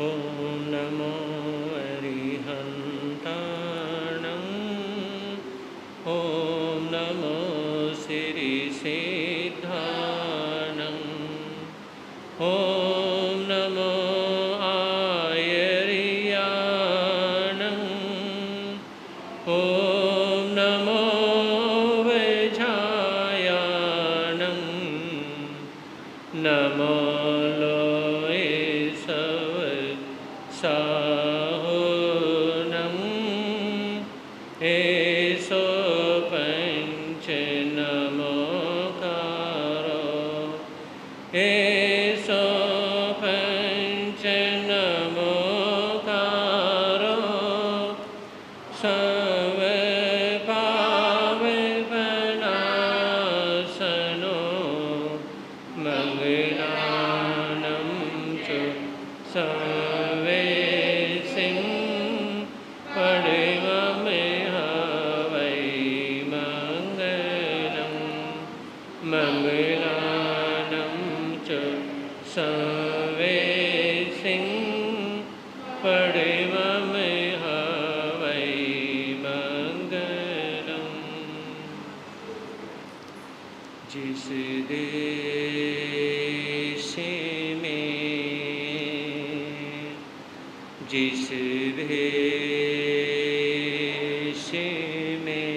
ॐ नमो अरिहन्ताणं ॐ नमो सिरिसिद्धाणं ॐ नमो आयर्याणं ॐ नमो वैझायाणं नमो लोये साहुनं एसो पंच नमोकारो एसो पंच नमोकारो सब पाप विनाशनो मंगलानं च सर्वेसिं पड़िममेह वै मंगलं मंगलानं च सर्वेसिं पड़िममेह वै मंगलम्। जिस देश में जिस भेष में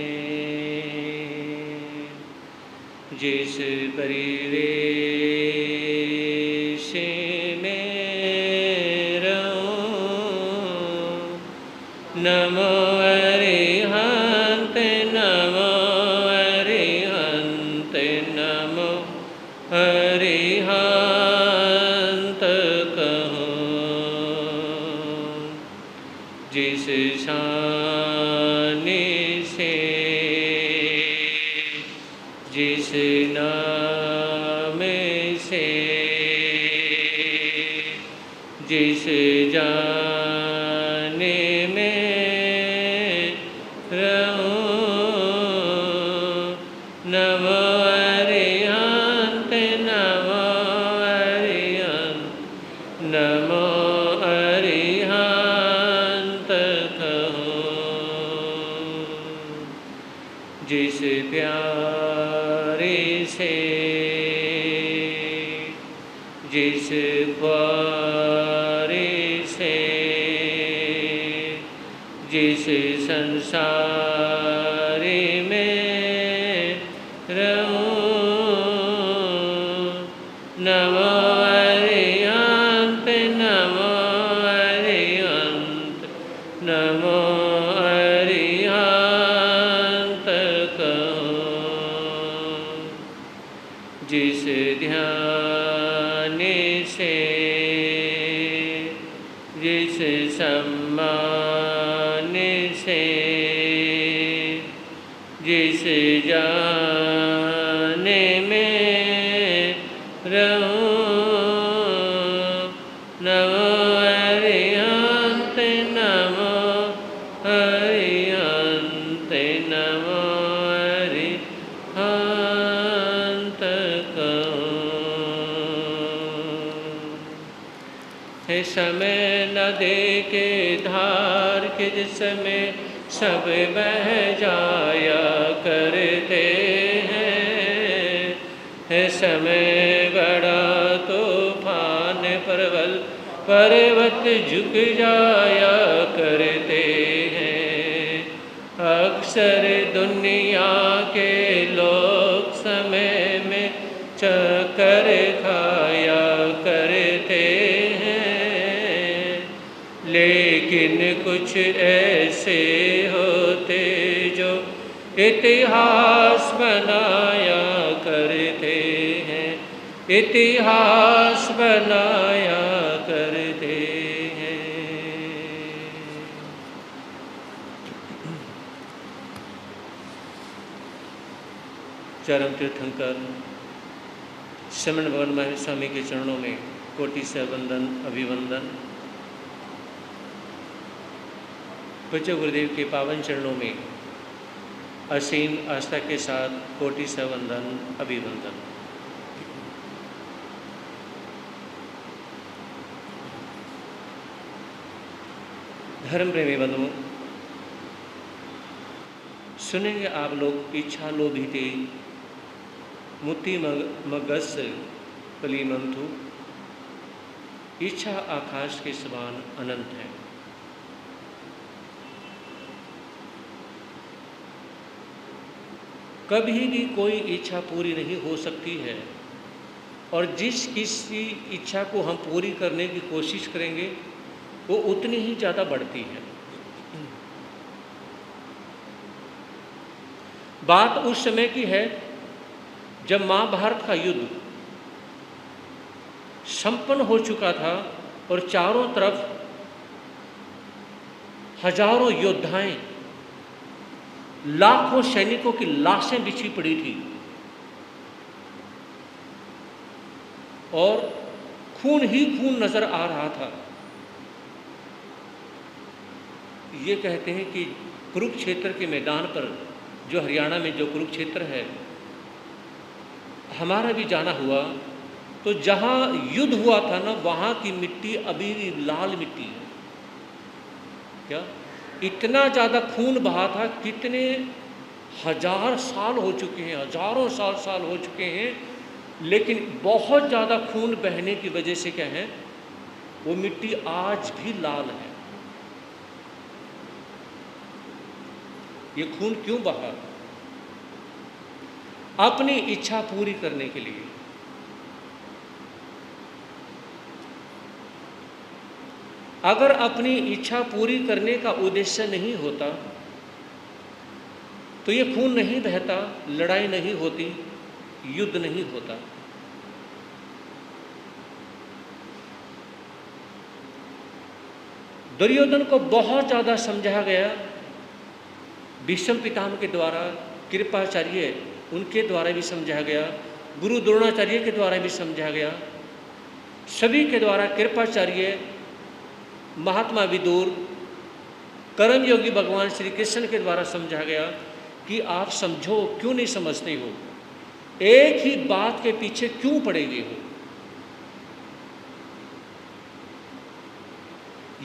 जिस परिवेश में रहूं नमो अरिहंत नमो अरिहंत नमो अरिहंत कहूं जिस शान से जिस नाम से जिस जाने में रहूं नमो अरिहंत नमो अरिहंत नमो अरिहंत कहूं जिस प्यारे से जिस प्यारे से जिस संसार में रहूं नमो अरिहंत नमो अरिहंत नमो अरिहंत कहूं जिस ध्यान से जिस सम्मान से जिस जाने में रहूं नमो अरिहंत नमो अरिहंत नमो अरिहंत कहूं हे समय न दे के धार के जिसमें सब बह जाया करते हैं है समय बड़ा तूफान प्रबल पर्वत झुक जाया करते हैं अक्सर दुनिया के लोग समय में चक्कर खाया करते हैं लेकिन कुछ ऐसे होते जो इतिहास बनाया करते हैं इतिहास बनाया करते हैं। चरम तीर्थंकर श्रमण भवन महर्षि स्वामी के चरणों में कोटि से वंदन अभिवंदन। पूज्य गुरुदेव के पावन चरणों में असीम आस्था के साथ कोटि से वंदन अभिवंदन। धर्म प्रेमी बंधुओं, सुनेंगे आप लोग इच्छा लोभिते मुति मगस कलीमंथु, इच्छा आकाश के समान अनंत है। कभी भी कोई इच्छा पूरी नहीं हो सकती है, और जिस किसी इच्छा को हम पूरी करने की कोशिश करेंगे वो उतनी ही ज़्यादा बढ़ती है। बात उस समय की है जब महाभारत का युद्ध संपन्न हो चुका था और चारों तरफ हजारों योद्धाएं, लाखों सैनिकों की लाशें बिछी पड़ी थी और खून ही खून नजर आ रहा था। ये कहते हैं कि कुरुक्षेत्र के मैदान पर, जो हरियाणा में जो कुरुक्षेत्र है, हमारा भी जाना हुआ, तो जहाँ युद्ध हुआ था ना, वहाँ की मिट्टी अभी भी लाल मिट्टी है। क्या इतना ज़्यादा खून बहा था, कितने हजार साल हो चुके हैं, हजारों साल हो चुके हैं, लेकिन बहुत ज़्यादा खून बहने की वजह से क्या है, वो मिट्टी आज भी लाल है। ये खून क्यों बहा? अपनी इच्छा पूरी करने के लिए। अगर अपनी इच्छा पूरी करने का उद्देश्य नहीं होता तो ये खून नहीं बहता, लड़ाई नहीं होती, युद्ध नहीं होता। दुर्योधन को बहुत ज़्यादा समझाया गया, भीष्म पितामह के द्वारा, कृपाचार्य उनके द्वारा भी समझाया गया, गुरु द्रोणाचार्य के द्वारा भी समझाया गया, सभी के द्वारा, कृपाचार्य, महात्मा विदुर, कर्मयोगी भगवान श्री कृष्ण के द्वारा समझाया गया कि आप समझो, क्यों नहीं समझते हो, एक ही बात के पीछे क्यों पड़े हुए हो।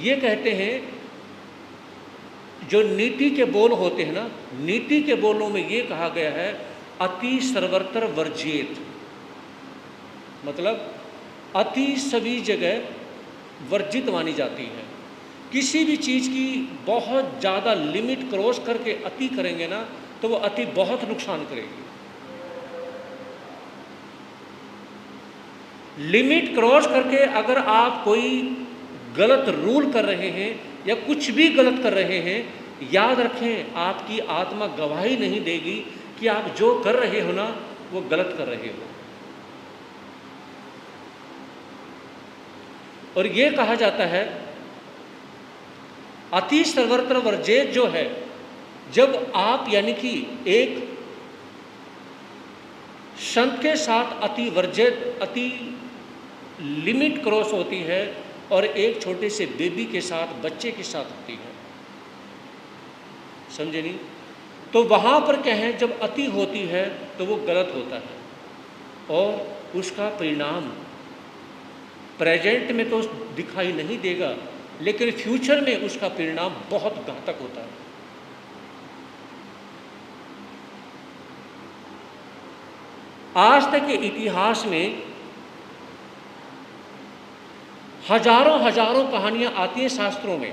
ये कहते हैं, जो नीति के बोल होते हैं ना, नीति के बोलों में ये कहा गया है, अति सर्वत्र वर्जित, मतलब अति सभी जगह वर्जित मानी जाती है। किसी भी चीज़ की बहुत ज़्यादा लिमिट क्रॉस करके अति करेंगे ना, तो वो अति बहुत नुकसान करेगी। लिमिट क्रॉस करके अगर आप कोई गलत रूल कर रहे हैं या कुछ भी गलत कर रहे हैं, याद रखें, आपकी आत्मा गवाही नहीं देगी कि आप जो कर रहे हो ना, वो गलत कर रहे हो। और ये कहा जाता है, अति सर्वत्र वर्जित जो है, जब आप यानी कि एक संत के साथ अति वर्जित, अति लिमिट क्रॉस होती है, और एक छोटे से बेबी के साथ, बच्चे के साथ होती है, समझे नहीं? तो वहाँ पर क्या है, जब अति होती है तो वो गलत होता है, और उसका परिणाम प्रेजेंट में तो दिखाई नहीं देगा, लेकिन फ्यूचर में उसका परिणाम बहुत घातक होता है। आज तक के इतिहास में हजारों कहानियां आती हैं शास्त्रों में,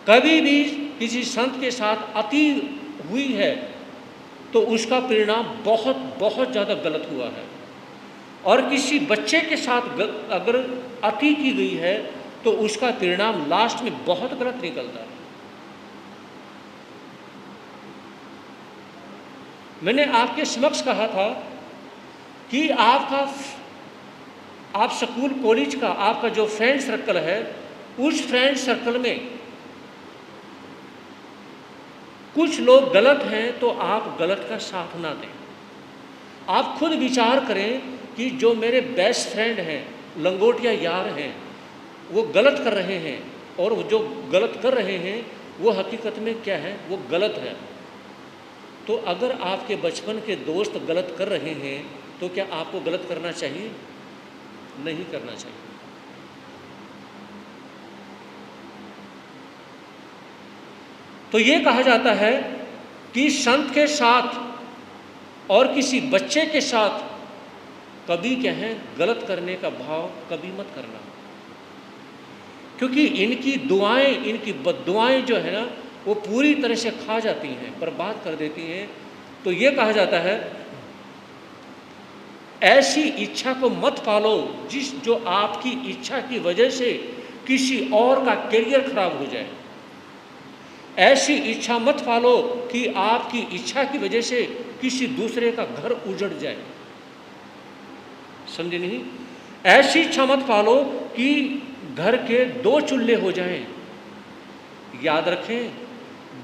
कभी भी किसी संत के साथ अति हुई है तो उसका परिणाम बहुत ज़्यादा गलत हुआ है, और किसी बच्चे के साथ अगर अति की गई है तो उसका परिणाम लास्ट में बहुत गलत निकलता है। मैंने आपके समक्ष कहा था कि आप स्कूल कॉलेज का आपका जो फ्रेंड सर्कल है, उस फ्रेंड सर्कल में कुछ लोग गलत हैं तो आप गलत का साथ ना दें। आप खुद विचार करें कि जो मेरे बेस्ट फ्रेंड हैं, लंगोटिया यार हैं, वो गलत कर रहे हैं, और वो जो गलत कर रहे हैं वो हकीकत में क्या है, वो गलत है। तो अगर आपके बचपन के दोस्त गलत कर रहे हैं तो क्या आपको गलत करना चाहिए? नहीं करना चाहिए। तो ये कहा जाता है कि संत के साथ और किसी बच्चे के साथ कभी क्या है गलत करने का भाव कभी मत करना, क्योंकि इनकी दुआएं, इनकी बद्दुआएं जो है ना वो पूरी तरह से खा जाती हैं, बर्बाद कर देती हैं। तो ये कहा जाता है ऐसी इच्छा को मत पालो जो आपकी इच्छा की वजह से किसी और का करियर खराब हो जाए। ऐसी इच्छा मत पालो कि आपकी इच्छा की वजह से किसी दूसरे का घर उजड़ जाए। समझे नहीं? ऐसी इच्छा मत पालो कि घर के 2 चूल्हे हो जाएं। याद रखें,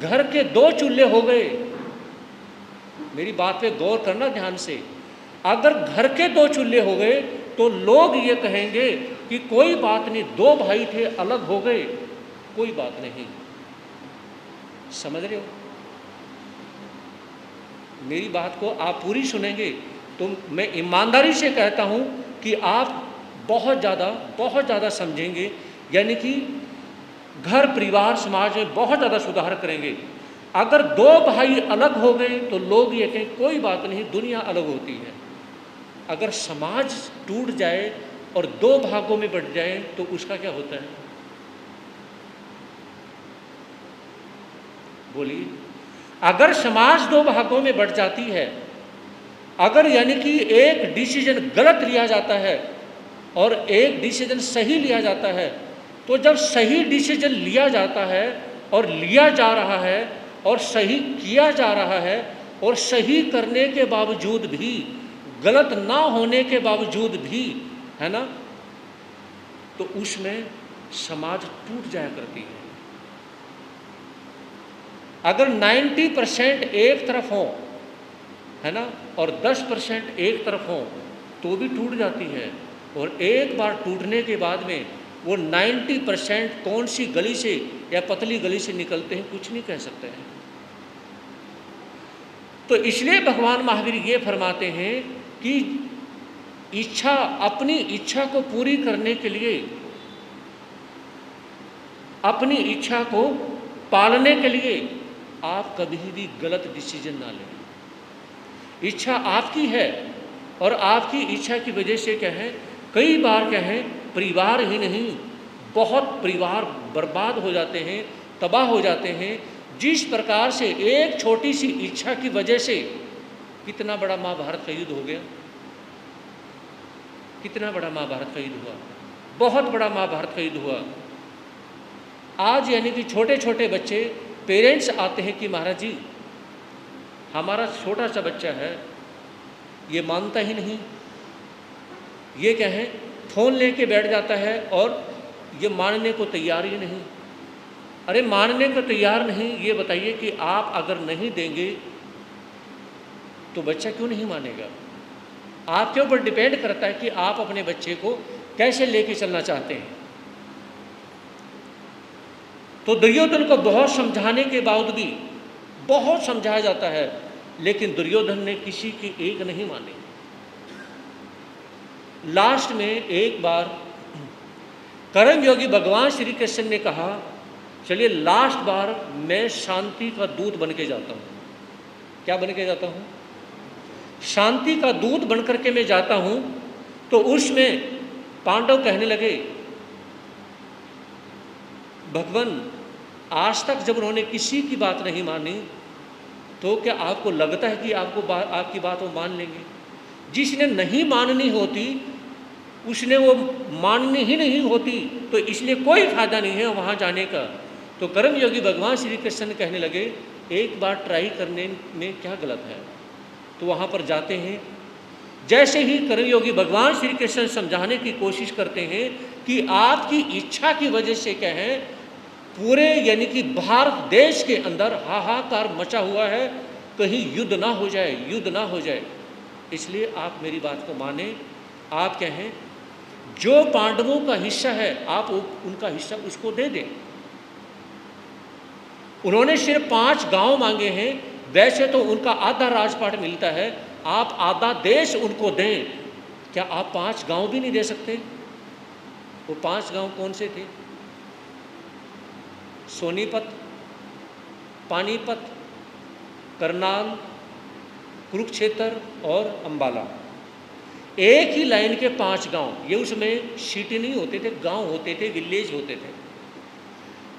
घर के 2 चूल्हे हो गए, मेरी बात पे गौर करना ध्यान से। अगर घर के 2 चूल्हे हो गए तो लोग ये कहेंगे कि कोई बात नहीं, 2 भाई थे अलग हो गए, कोई बात नहीं। समझ रहे हो? मेरी बात को आप पूरी सुनेंगे तो मैं ईमानदारी से कहता हूं कि आप बहुत ज़्यादा समझेंगे, यानी कि घर परिवार समाज में बहुत ज़्यादा सुधार करेंगे। अगर 2 भाई अलग हो गए तो लोग ये कहें कोई बात नहीं, दुनिया अलग होती है। अगर समाज टूट जाए और 2 भागों में बट जाए तो उसका क्या होता है? बोलिए। अगर समाज 2 भागों में बट जाती है, अगर यानी कि एक डिसीजन गलत लिया जाता है और एक डिसीजन सही लिया जाता है, तो जब सही डिसीजन लिया जाता है और लिया जा रहा है और सही किया जा रहा है और सही करने के बावजूद भी, गलत ना होने के बावजूद भी, है ना, तो उसमें समाज टूट जाया करती है। अगर 90% एक तरफ हो, है ना, और 10% एक तरफ हो तो भी टूट जाती है। और एक बार टूटने के बाद में वो 90% कौन सी गली से या पतली गली से निकलते हैं कुछ नहीं कह सकते हैं। तो इसलिए भगवान महावीर ये फरमाते हैं कि इच्छा, अपनी इच्छा को पूरी करने के लिए, अपनी इच्छा को पालने के लिए आप कभी भी गलत डिसीजन ना लें। इच्छा आपकी है और आपकी इच्छा की वजह से क्या है, कई बार क्या है, परिवार ही नहीं बहुत परिवार बर्बाद हो जाते हैं, तबाह हो जाते हैं। जिस प्रकार से एक छोटी सी इच्छा की वजह से कितना बड़ा महाभारत का युद्ध हो गया, कितना बड़ा महाभारत का युद्ध हुआ, बहुत बड़ा महाभारत का युद्ध हुआ। आज यानी कि छोटे छोटे बच्चे, पेरेंट्स आते हैं कि महाराज जी हमारा छोटा सा बच्चा है, ये मानता ही नहीं, ये क्या है, फ़ोन लेके बैठ जाता है और ये मानने को तैयार ही नहीं। अरे मानने को तैयार नहीं, ये बताइए कि आप अगर नहीं देंगे तो बच्चा क्यों नहीं मानेगा? आपके ऊपर डिपेंड करता है कि आप अपने बच्चे को कैसे लेके चलना चाहते हैं। तो दुर्योधन को बहुत समझाने के बावजूद भी, बहुत समझाया जाता है, लेकिन दुर्योधन ने किसी की एक नहीं मानी। लास्ट में एक बार कर्मयोगी भगवान श्री कृष्ण ने कहा, चलिए लास्ट बार मैं शांति का दूत बन के जाता हूँ। क्या बन के जाता हूँ? शांति का दूत बन करके मैं जाता हूँ। तो उसमें पांडव कहने लगे, भगवान आज तक जब उन्होंने किसी की बात नहीं मानी, तो क्या आपको लगता है कि आपकी बात वो मान लेंगे? जिसने नहीं माननी होती उसने वो माननी ही नहीं होती, तो इसलिए कोई फायदा नहीं है वहाँ जाने का। तो कर्मयोगी भगवान श्री कृष्ण कहने लगे, एक बार ट्राई करने में क्या गलत है? तो वहाँ पर जाते हैं। जैसे ही कर्मयोगी भगवान श्री कृष्ण समझाने की कोशिश करते हैं कि आपकी इच्छा की वजह से क्या है, पूरे यानी कि भारत देश के अंदर हाहाकार मचा हुआ है, कहीं युद्ध ना हो जाए, युद्ध ना हो जाए, इसलिए आप मेरी बात को माने। आप क्या हैं, जो पांडवों का हिस्सा है आप उनका हिस्सा उसको दे दें। उन्होंने सिर्फ 5 गांव मांगे हैं, वैसे तो उनका आधा राजपाट मिलता है, आप आधा देश उनको दें। क्या आप 5 गांव भी नहीं दे सकते? वो 5 गांव कौन से थे? सोनीपत, पानीपत, करनाल, कुरुक्षेत्र और अंबाला, एक ही लाइन के 5 गांव। ये उसमें सिटी नहीं होते थे, गांव होते थे, विलेज होते थे।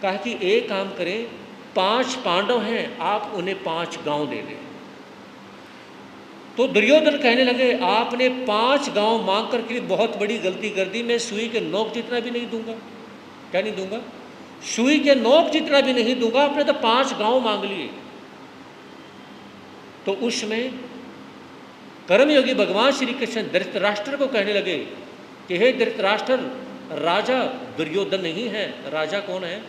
कहा कि एक काम करें, 5 पांडव हैं, आप उन्हें 5 गांव दे दें। तो दुर्योधन कहने लगे, आपने 5 गांव मांग करके बहुत बड़ी गलती कर दी, मैं सुई के नोक जितना भी नहीं दूंगा। क्या नहीं दूंगा? सुई के नोक जितना भी नहीं दूंगा, आपने तो 5 गांव मांग लिए। तो उसमें कर्मयोगी भगवान श्री कृष्ण धृतराष्ट्र को कहने लगे कि हे धृतराष्ट्र, राजा दुर्योधन नहीं है। राजा कौन है?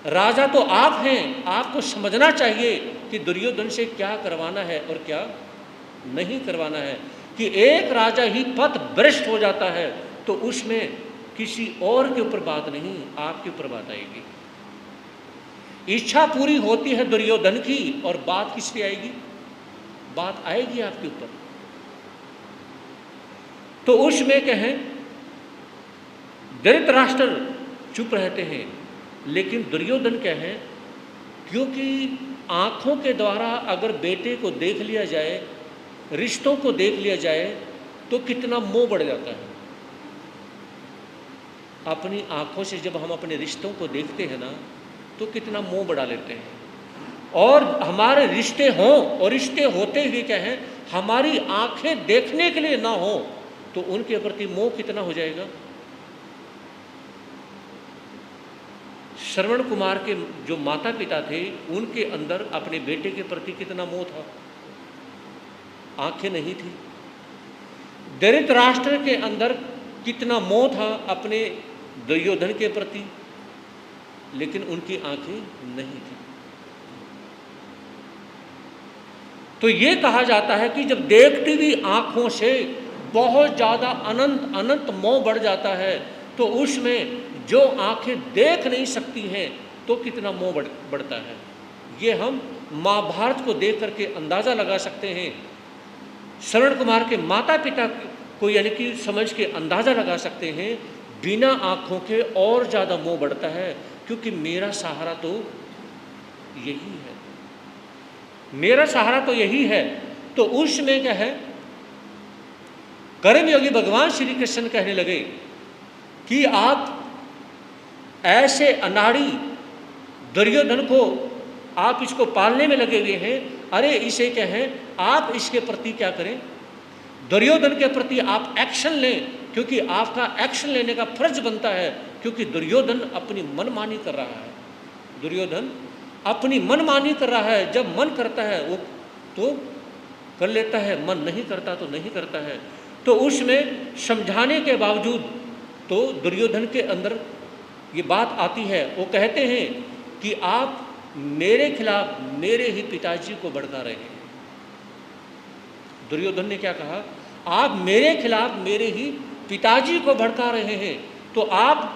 राजा तो आप हैं। आपको समझना चाहिए कि दुर्योधन से क्या करवाना है और क्या नहीं करवाना है। कि एक राजा ही पथ भ्रष्ट हो जाता है तो उसमें किसी और के ऊपर बात नहीं, आपके ऊपर बात आएगी। इच्छा पूरी होती है दुर्योधन की और बात किस पे आएगी? बात आएगी आपके ऊपर। तो उसमें कहें धृतराष्ट्र चुप रहते हैं, लेकिन दुर्योधन कहें क्योंकि आंखों के द्वारा अगर बेटे को देख लिया जाए, रिश्तों को देख लिया जाए तो कितना मोह बढ़ जाता है। अपनी आंखों से जब हम अपने रिश्तों को देखते हैं ना तो कितना मोह बढ़ा लेते हैं। और हमारे रिश्ते हों और रिश्ते होते हुए क्या है, हमारी आंखें देखने के लिए ना हो तो उनके प्रति मोह कितना हो जाएगा। श्रवण कुमार के जो माता पिता थे उनके अंदर अपने बेटे के प्रति कितना मोह था, आंखें नहीं थी। धृतराष्ट्र के अंदर कितना मोह था अपने दुर्योधन के प्रति, लेकिन उनकी आंखें नहीं थी। तो ये कहा जाता है कि जब देखती हुई आंखों से बहुत ज़्यादा अनंत अनंत मोह बढ़ जाता है तो उसमें जो आंखें देख नहीं सकती हैं तो कितना मोह बढ़ता है। ये हम महाभारत को देख करके अंदाज़ा लगा सकते हैं। श्रवण कुमार के माता पिता को यानी कि समझ के अंदाज़ा लगा सकते हैं। बिना आँखों के और ज़्यादा मोह बढ़ता है, क्योंकि मेरा सहारा तो यही है, मेरा सहारा तो यही है। तो उसमें क्या है, कर्मयोगी भगवान श्री कृष्ण कहने लगे कि आप ऐसे अनाड़ी दुर्योधन को आप इसको पालने में लगे हुए हैं। अरे इसे क्या है, आप इसके प्रति क्या करें, दुर्योधन के प्रति आप एक्शन लें, क्योंकि आपका एक्शन लेने का फर्ज बनता है। क्योंकि दुर्योधन अपनी मनमानी कर रहा है, दुर्योधन अपनी मनमानी कर रहा है। जब मन करता है वो तो कर लेता है, मन नहीं करता तो नहीं करता है। तो उसमें समझाने के बावजूद तो दुर्योधन के अंदर ये बात आती है। वो कहते हैं कि आप मेरे खिलाफ मेरे ही पिताजी को भड़का रहे हैं। दुर्योधन ने क्या कहा, आप मेरे खिलाफ मेरे ही पिताजी को भड़का रहे हैं। तो आप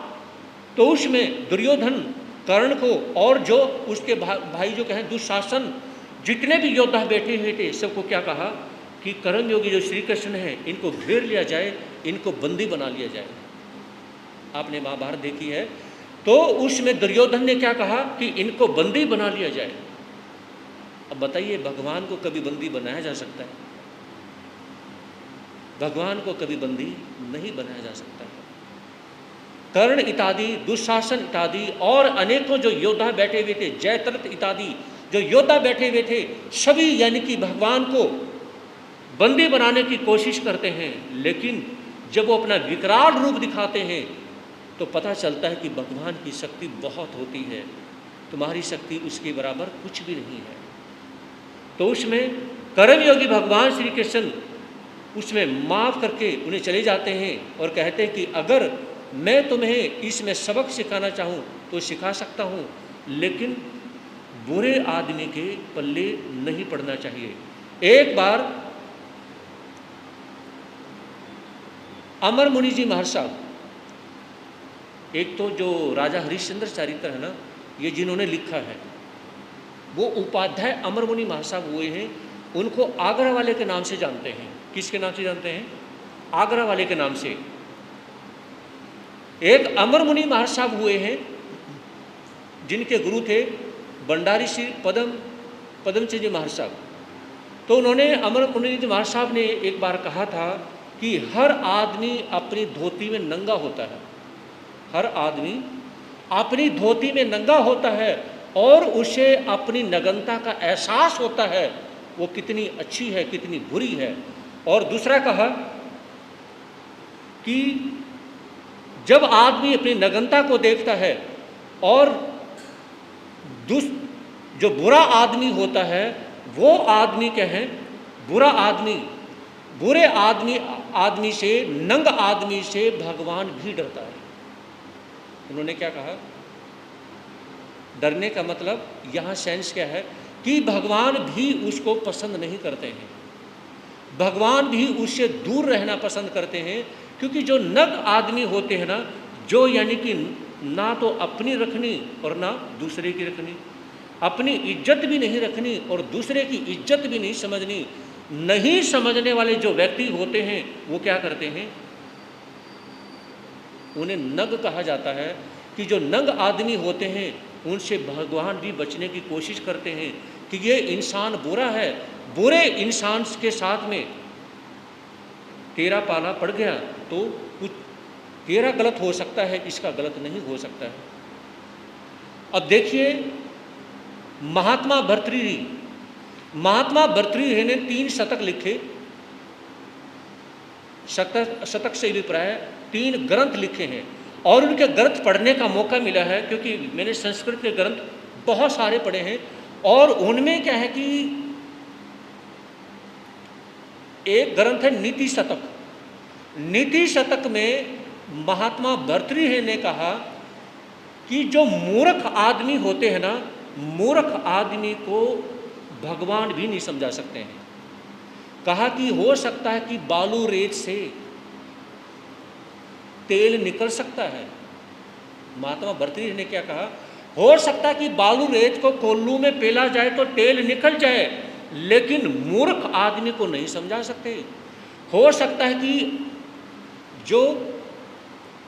तो उसमें दुर्योधन कर्ण को और जो उसके भाई जो कहें दुशासन, जितने भी योद्धा बैठे हुए थे सबको क्या कहा कि कर्मयोगी जो श्री कृष्ण हैं इनको घेर लिया जाए, इनको बंदी बना लिया जाए। आपने महाभारत देखी है। तो उसमें दुर्योधन ने क्या कहा कि इनको बंदी बना लिया जाए। अब बताइए, भगवान को कभी बंदी बनाया जा सकता है? भगवान को कभी बंदी नहीं बनाया जा सकता है। कर्ण इत्यादि, दुशासन इत्यादि और अनेकों जो योद्धा बैठे हुए थे, जयद्रथ इत्यादि जो योद्धा बैठे हुए थे, सभी यानी कि भगवान को बंदी बनाने की कोशिश करते हैं। लेकिन जब वो अपना विकराल रूप दिखाते हैं तो पता चलता है कि भगवान की शक्ति बहुत होती है, तुम्हारी शक्ति उसके बराबर कुछ भी नहीं है। तो उसमें कर्मयोगी भगवान श्री कृष्ण उसमें माफ़ करके उन्हें चले जाते हैं और कहते हैं कि अगर मैं तुम्हें इसमें सबक सिखाना चाहूँ तो सिखा सकता हूँ, लेकिन बुरे आदमी के पल्ले नहीं पड़ना चाहिए। एक बार अमर मुनि जी महर्षि साहब, एक तो जो राजा हरिश्चंद्र चरित्र है ना, ये जिन्होंने लिखा है वो उपाध्याय अमर मुनि महर्षि साहब हुए हैं। उनको आगरा वाले के नाम से जानते हैं। किसके नाम से जानते हैं? आगरा वाले के नाम से। एक अमर मुनि महर्षि साहब हुए हैं जिनके गुरु थे भंडारी श्री पदमचंद जी महाराज साहब, तो उन्होंने अमर पुण्य जी महाराज साहब ने एक बार कहा था कि हर आदमी अपनी धोती में नंगा होता है, हर आदमी अपनी धोती में नंगा होता है और उसे अपनी नग्नता का एहसास होता है, वो कितनी अच्छी है कितनी बुरी है। और दूसरा कहा कि जब आदमी अपनी नग्नता को देखता है और जो बुरा आदमी होता है वो आदमी क्या है, बुरा आदमी, बुरे आदमी से, नंग आदमी से भगवान भी डरता है। उन्होंने क्या कहा, डरने का मतलब यहाँ सेंस क्या है कि भगवान भी उसको पसंद नहीं करते हैं, भगवान भी उससे दूर रहना पसंद करते हैं। क्योंकि जो नग आदमी होते हैं ना, जो यानी कि ना तो अपनी रखनी और ना दूसरे की रखनी, अपनी इज्जत भी नहीं रखनी और दूसरे की इज्जत भी नहीं समझनी, नहीं समझने वाले जो व्यक्ति होते हैं वो क्या करते हैं, उन्हें नग कहा जाता है। कि जो नंग आदमी होते हैं उनसे भगवान भी बचने की कोशिश करते हैं कि ये इंसान बुरा है, बुरे इंसान के साथ में तेरा पाला पड़ गया तो कुछ तेरा गलत हो सकता है, इसका गलत नहीं हो सकता है। अब देखिए महात्मा भर्तृहरि ने 3 शतक लिखे, शतक से भी प्राय 3 ग्रंथ लिखे हैं और उनके ग्रंथ पढ़ने का मौका मिला है, क्योंकि मैंने संस्कृत के ग्रंथ बहुत सारे पढ़े हैं और उनमें क्या है कि एक ग्रंथ है नीति शतक। नीति शतक में महात्मा भर्तृहरि ने कहा कि जो मूर्ख आदमी होते हैं ना, मूर्ख आदमी को भगवान भी नहीं समझा सकते हैं। कहा कि हो सकता है कि बालू रेत से तेल निकल सकता है। महात्मा भर्तृहरि ने क्या कहा, हो सकता है कि बालू रेत को कोल्लू में पेला जाए तो तेल निकल जाए, लेकिन मूर्ख आदमी को नहीं समझा सकते। हो सकता है कि जो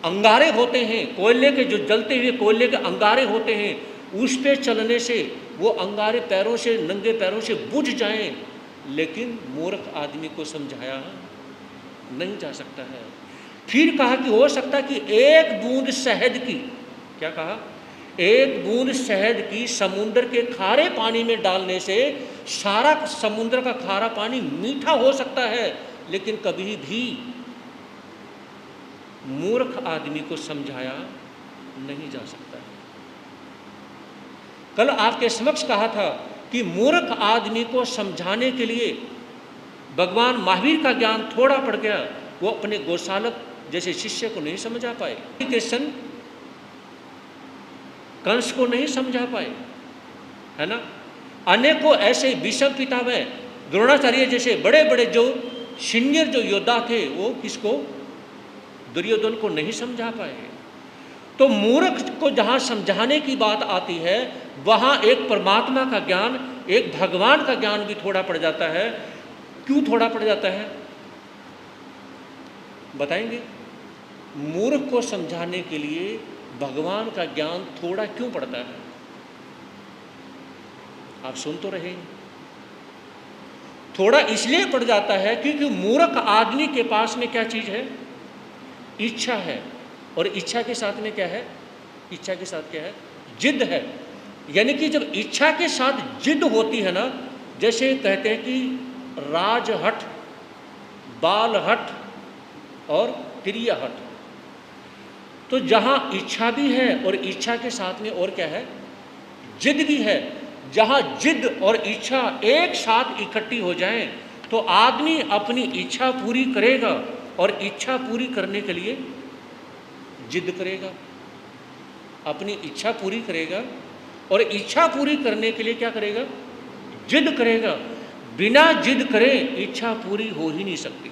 अंगारे होते हैं, कोयले के, जो जलते हुए कोयले के अंगारे होते हैं, उस पे चलने से वो अंगारे पैरों से, नंगे पैरों से बुझ जाएं, लेकिन मूर्ख आदमी को समझाया नहीं जा सकता है। फिर कहा कि हो सकता है कि एक बूंद शहद की, क्या कहा, एक बूंद शहद की समुद्र के खारे पानी में डालने से सारा समुद्र का खारा पानी मीठा हो सकता है, लेकिन कभी भी मूर्ख आदमी को समझाया नहीं जा सकता है। कल आपके समक्ष कहा था कि मूर्ख आदमी को समझाने के लिए भगवान महावीर का ज्ञान थोड़ा पड़ गया, वो अपने गोशालक जैसे शिष्य को नहीं समझा पाए, कृष्ण कंस को नहीं समझा पाए, है ना। अनेकों ऐसे विषम पितामह द्रोणाचार्य जैसे बड़े बड़े जो सीनियर जो योद्धा थे, वो किसको, दुर्योधन को नहीं समझा पाए। तो मूर्ख को जहाँ समझाने की बात आती है, वहाँ एक परमात्मा का ज्ञान, एक भगवान का ज्ञान भी थोड़ा पड़ जाता है। क्यों थोड़ा पड़ जाता है बताएंगे। मूर्ख को समझाने के लिए भगवान का ज्ञान थोड़ा क्यों पड़ता है, आप सुन तो रहे हैं। थोड़ा इसलिए पड़ जाता है क्योंकि मूर्ख आदमी के पास में क्या चीज है, इच्छा है, और इच्छा के साथ में क्या है, इच्छा के साथ क्या है, जिद है। यानी कि जब इच्छा के साथ जिद होती है ना, जैसे कहते हैं कि राजहट, बालहट और प्रियहट, तो जहाँ इच्छा भी है और इच्छा के साथ में और क्या है, जिद भी है, जहाँ जिद और इच्छा एक साथ इकट्ठी हो जाएं तो आदमी अपनी इच्छा पूरी करेगा और इच्छा पूरी करने के लिए जिद करेगा, अपनी इच्छा पूरी करेगा और इच्छा पूरी करने के लिए क्या करेगा, जिद करेगा। बिना जिद करे इच्छा पूरी हो ही नहीं सकती।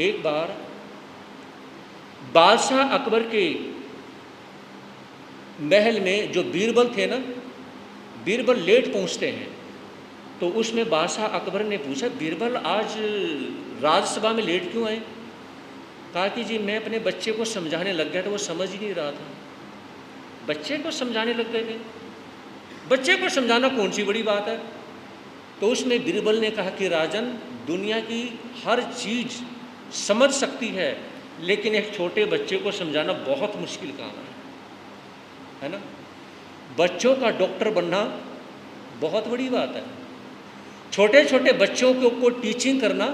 एक बार बादशाह अकबर के महल में जो बीरबल थे ना, बीरबल लेट पहुंचते हैं, तो उसमें बादशाह अकबर ने पूछा, बीरबल आज राज्यसभा में लेट क्यों आए। कहा कि जी मैं अपने बच्चे को समझाने लग गया था, वो समझ ही नहीं रहा था। बच्चे को समझाने लग गए थे। बच्चे को समझाना कौन सी बड़ी बात है। तो उसमें बीरबल ने कहा कि राजन, दुनिया की हर चीज़ समझ सकती है, लेकिन एक छोटे बच्चे को समझाना बहुत मुश्किल काम है ना। बच्चों का डॉक्टर बनना बहुत बड़ी बात है। छोटे छोटे बच्चों को टीचिंग करना,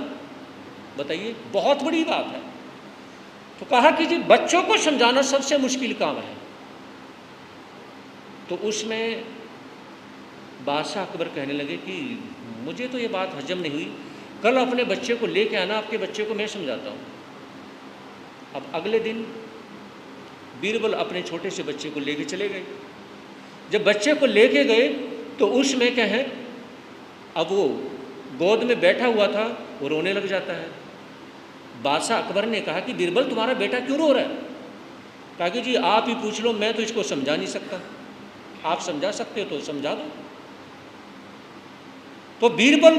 बताइए, बहुत बड़ी बात है। तो कहा कि जी बच्चों को समझाना सबसे मुश्किल काम है। तो उसमें बादशाह अकबर कहने लगे कि मुझे तो ये बात हजम नहीं हुई, कल अपने बच्चे को लेके आना, आपके बच्चे को मैं समझाता हूँ। अब अगले दिन बीरबल अपने छोटे से बच्चे को लेके चले गए। जब बच्चे को लेके गए तो उसमें क्या है, अब वो गोद में बैठा हुआ था, वो रोने लग जाता है। बादशाह अकबर ने कहा कि बीरबल, तुम्हारा बेटा क्यों रो रहा है? कहा कि जी आप ही पूछ लो, मैं तो इसको समझा नहीं सकता, आप समझा सकते हो तो समझा दो। तो बीरबल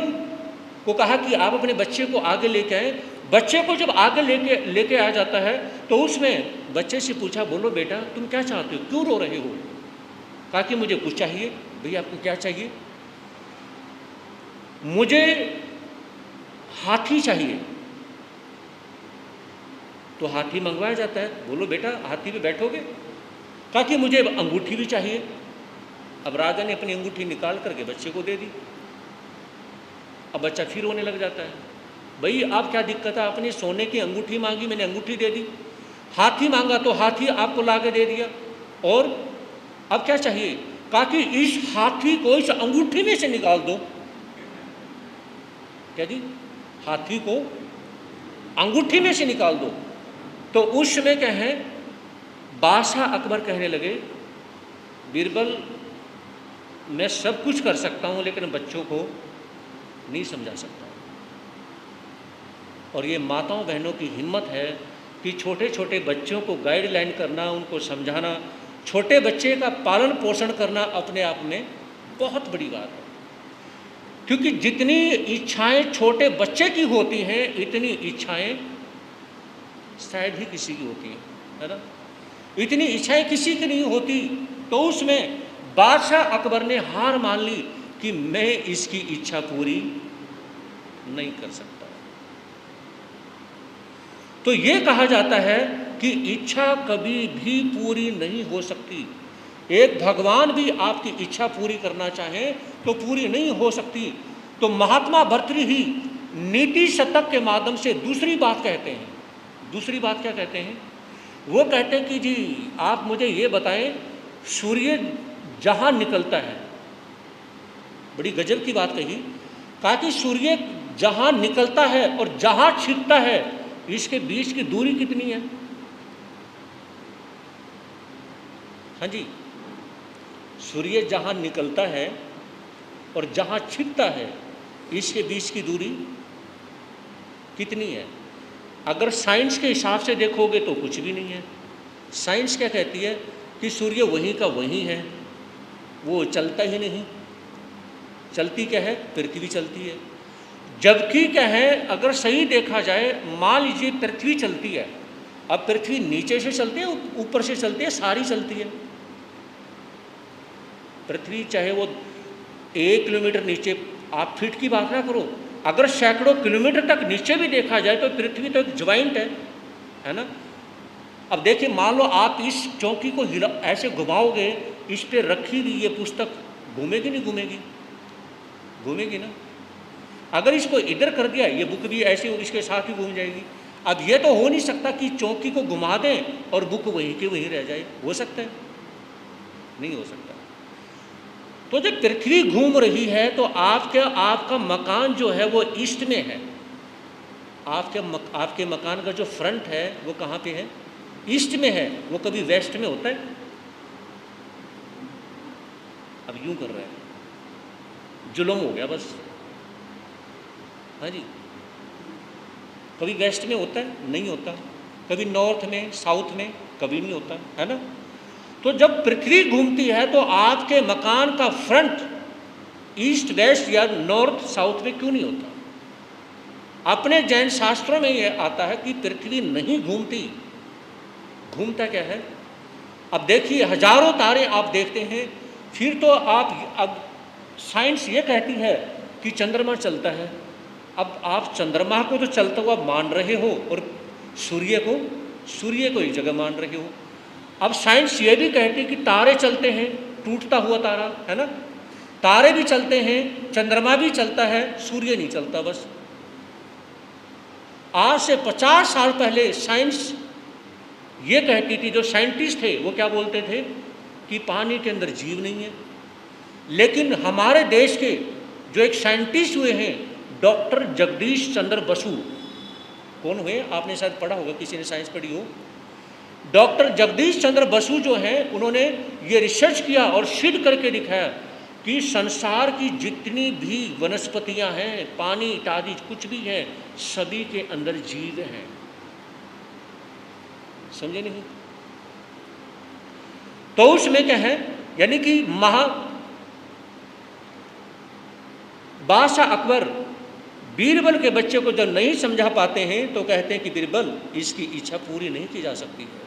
को कहा कि आप अपने बच्चे को आगे लेके आए। बच्चे को जब आगे लेके आ जाता है तो उसमें बच्चे से पूछा, बोलो बेटा तुम क्या चाहते हो, क्यों रो रहे हो? कहा कि मुझे कुछ चाहिए। भैया आपको क्या चाहिए? मुझे हाथी चाहिए। तो हाथी मंगवाया जाता है। बोलो बेटा हाथी पे बैठोगे? कहा कि मुझे अंगूठी भी चाहिए। अब राजा ने अपनी अंगूठी निकाल करके बच्चे को दे दी। अब बच्चा फिर रोने लग जाता है। भाई आप क्या दिक्कत है, आपने सोने की अंगूठी मांगी, मैंने अंगूठी दे दी। हाथी मांगा तो हाथी आपको ला के दे दिया, और अब क्या चाहिए? कहा कि इस हाथी को इस अंगूठी में से निकाल दो। क्या जी? हाथी को अंगूठी में से निकाल दो। तो उस समय क्या है, बादशाह अकबर कहने लगे, बीरबल मैं सब कुछ कर सकता हूं, लेकिन बच्चों को नहीं समझा सकता। और ये माताओं बहनों की हिम्मत है कि छोटे छोटे बच्चों को गाइडलाइन करना, उनको समझाना, छोटे बच्चे का पालन पोषण करना अपने आप में बहुत बड़ी बात है। क्योंकि जितनी इच्छाएं छोटे बच्चे की होती हैं, इतनी इच्छाएं शायद ही किसी की होती हैं, है ना। इतनी इच्छाएं किसी की नहीं होती। तो उसमें बादशाह अकबर ने हार मान ली कि मैं इसकी इच्छा पूरी नहीं कर सकता। तो ये कहा जाता है कि इच्छा कभी भी पूरी नहीं हो सकती। एक भगवान भी आपकी इच्छा पूरी करना चाहें तो पूरी नहीं हो सकती। तो महात्मा भर्तृहरि नीति शतक के माध्यम से दूसरी बात कहते हैं। दूसरी बात क्या कहते हैं? वो कहते हैं कि जी आप मुझे ये बताएं, सूर्य जहाँ निकलता है, बड़ी गजब की बात कही। कहा कि सूर्य जहाँ निकलता है और जहाँ छिपता है, इसके बीच की दूरी कितनी है? हाँ जी, सूर्य जहाँ निकलता है और जहाँ छिपता है, इसके बीच की दूरी कितनी है? अगर साइंस के हिसाब से देखोगे तो कुछ भी नहीं है। साइंस क्या कहती है कि सूर्य वहीं का वहीं है, वो चलता ही नहीं। चलती क्या है? पृथ्वी चलती है। जबकि क्या है, अगर सही देखा जाए, मान लीजिए पृथ्वी चलती है। अब पृथ्वी नीचे से चलती है, ऊपर से चलती है, सारी चलती है। पृथ्वी चाहे वो 1 किलोमीटर नीचे, आप फीट की बात ना करो, अगर सैकड़ों किलोमीटर तक नीचे भी देखा जाए तो पृथ्वी तो एक ज्वाइंट है ना। अब देखिए, मान लो आप इस चौकी को हिला, ऐसे घुमाओगे, इस पे रखी हुई ये पुस्तक घूमेगी नहीं घूमेगी? घूमेगी ना। अगर इसको इधर कर दिया, ये बुक भी ऐसे इसके साथ ही घूम जाएगी। अब ये तो हो नहीं सकता कि चौकी को घुमा दें और बुक वहीं के वहीं रह जाए। हो सकता है? नहीं हो सकता। तो जब पृथ्वी घूम रही है तो आपका मकान जो है वो ईस्ट में है। आपके मकान का जो फ्रंट है वो कहाँ पे है? ईस्ट में है। वो कभी वेस्ट में होता है? अब यूं कर रहा है, जुल्म हो गया बस। हाँ जी, कभी वेस्ट में होता है? नहीं होता। कभी नॉर्थ में, साउथ में, कभी नहीं होता, है ना। तो जब पृथ्वी घूमती है तो आपके मकान का फ्रंट ईस्ट वेस्ट या नॉर्थ साउथ में क्यों नहीं होता? अपने जैन शास्त्रों में यह आता है कि पृथ्वी नहीं घूमती। घूमता क्या है? अब देखिए हजारों तारे आप देखते हैं, फिर तो आप अब साइंस ये कहती है कि चंद्रमा चलता है। अब आप चंद्रमा को तो चलता हुआ मान रहे हो और सूर्य को एक जगह मान रहे हो। अब साइंस ये भी कहती है कि तारे चलते हैं, टूटता हुआ तारा है ना, तारे भी चलते हैं, चंद्रमा भी चलता है, सूर्य नहीं चलता बस। आज से 50 साल पहले साइंस ये कहती थी, जो साइंटिस्ट थे वो क्या बोलते थे कि पानी के अंदर जीव नहीं है। लेकिन हमारे देश के जो एक साइंटिस्ट हुए हैं, डॉक्टर जगदीश चंद्र बसु, कौन हुए आपने शायद पढ़ा होगा, किसी ने साइंस पढ़ी हो। डॉक्टर जगदीश चंद्र बसु जो हैं, उन्होंने ये रिसर्च किया और सिद्ध करके दिखाया कि संसार की जितनी भी वनस्पतियां हैं, पानी इत्यादि कुछ भी है, सभी के अंदर जीव हैं। समझे नहीं? तो उसमें क्या है, यानी कि बादशाह अकबर बीरबल के बच्चे को जब नहीं समझा पाते हैं तो कहते हैं कि बीरबल, इसकी इच्छा पूरी नहीं की जा सकती है।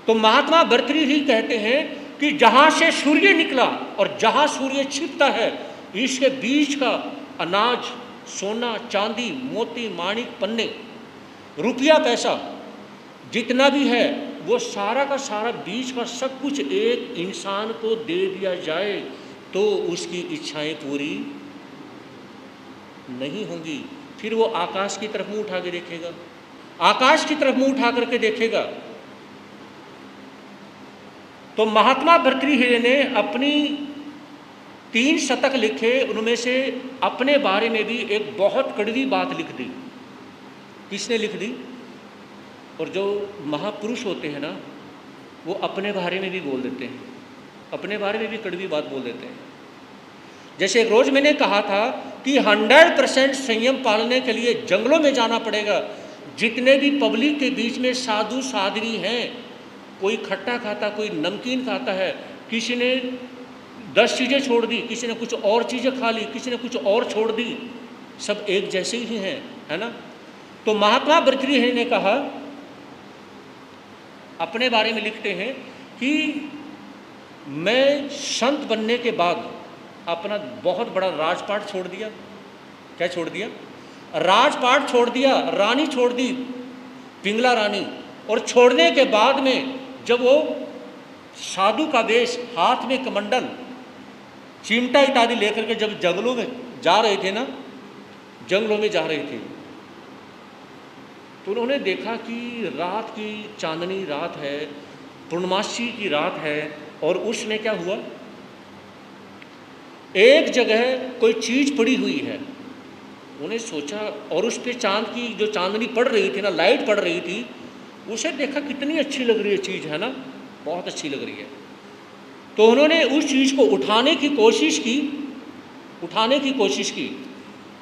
तो महात्मा भर्तृहरि कहते हैं कि जहां से सूर्य निकला और जहां सूर्य छिपता है, इसके बीच का अनाज, सोना, चांदी, मोती, माणिक, पन्ने, रुपया, पैसा जितना भी है, वो सारा का सारा बीच का सब कुछ एक इंसान को दे दिया जाए तो उसकी इच्छाएं पूरी नहीं होंगी। फिर वो आकाश की तरफ मुंह उठा के देखेगा, आकाश की तरफ मुंह उठा करके देखेगा। तो महात्मा भर्तृहरि ने अपनी 3 शतक लिखे, उनमें से अपने बारे में भी एक बहुत कड़वी बात लिख दी। किसने लिख दी? और जो महापुरुष होते हैं ना, वो अपने बारे में भी बोल देते हैं, अपने बारे में भी कड़वी बात बोल देते हैं। जैसे एक रोज मैंने कहा था कि 100% संयम पालने के लिए जंगलों में जाना पड़ेगा। जितने भी पब्लिक के बीच में साधु साध्वी हैं, कोई खट्टा खाता, कोई नमकीन खाता है, किसी ने 10 चीज़ें छोड़ दी, किसी ने कुछ और चीज़ें खा ली, किसी ने कुछ और छोड़ दी, सब एक जैसे ही हैं, है ना। तो महात्मा भर्तृहरि ने कहा, अपने बारे में लिखते हैं कि मैं संत बनने के बाद अपना बहुत बड़ा राजपाट छोड़ दिया। क्या छोड़ दिया? राजपाट छोड़ दिया, रानी छोड़ दी, पिंगला रानी। और छोड़ने के बाद में जब वो साधु का वेश, हाथ में कमंडल, चिमटा इत्यादि लेकर के जब जंगलों में जा रहे थे ना, जंगलों में जा रहे थे, तो उन्होंने देखा कि रात की चांदनी रात है, पूर्णमासी की रात है, और उसमें क्या हुआ, एक जगह कोई चीज पड़ी हुई है। उन्हें सोचा, और उस पे चांद की जो चांदनी पड़ रही थी ना, लाइट पड़ रही थी, उसे देखा कितनी अच्छी लग रही है चीज़, है ना, बहुत अच्छी लग रही है। तो उन्होंने उस चीज़ को उठाने की कोशिश की,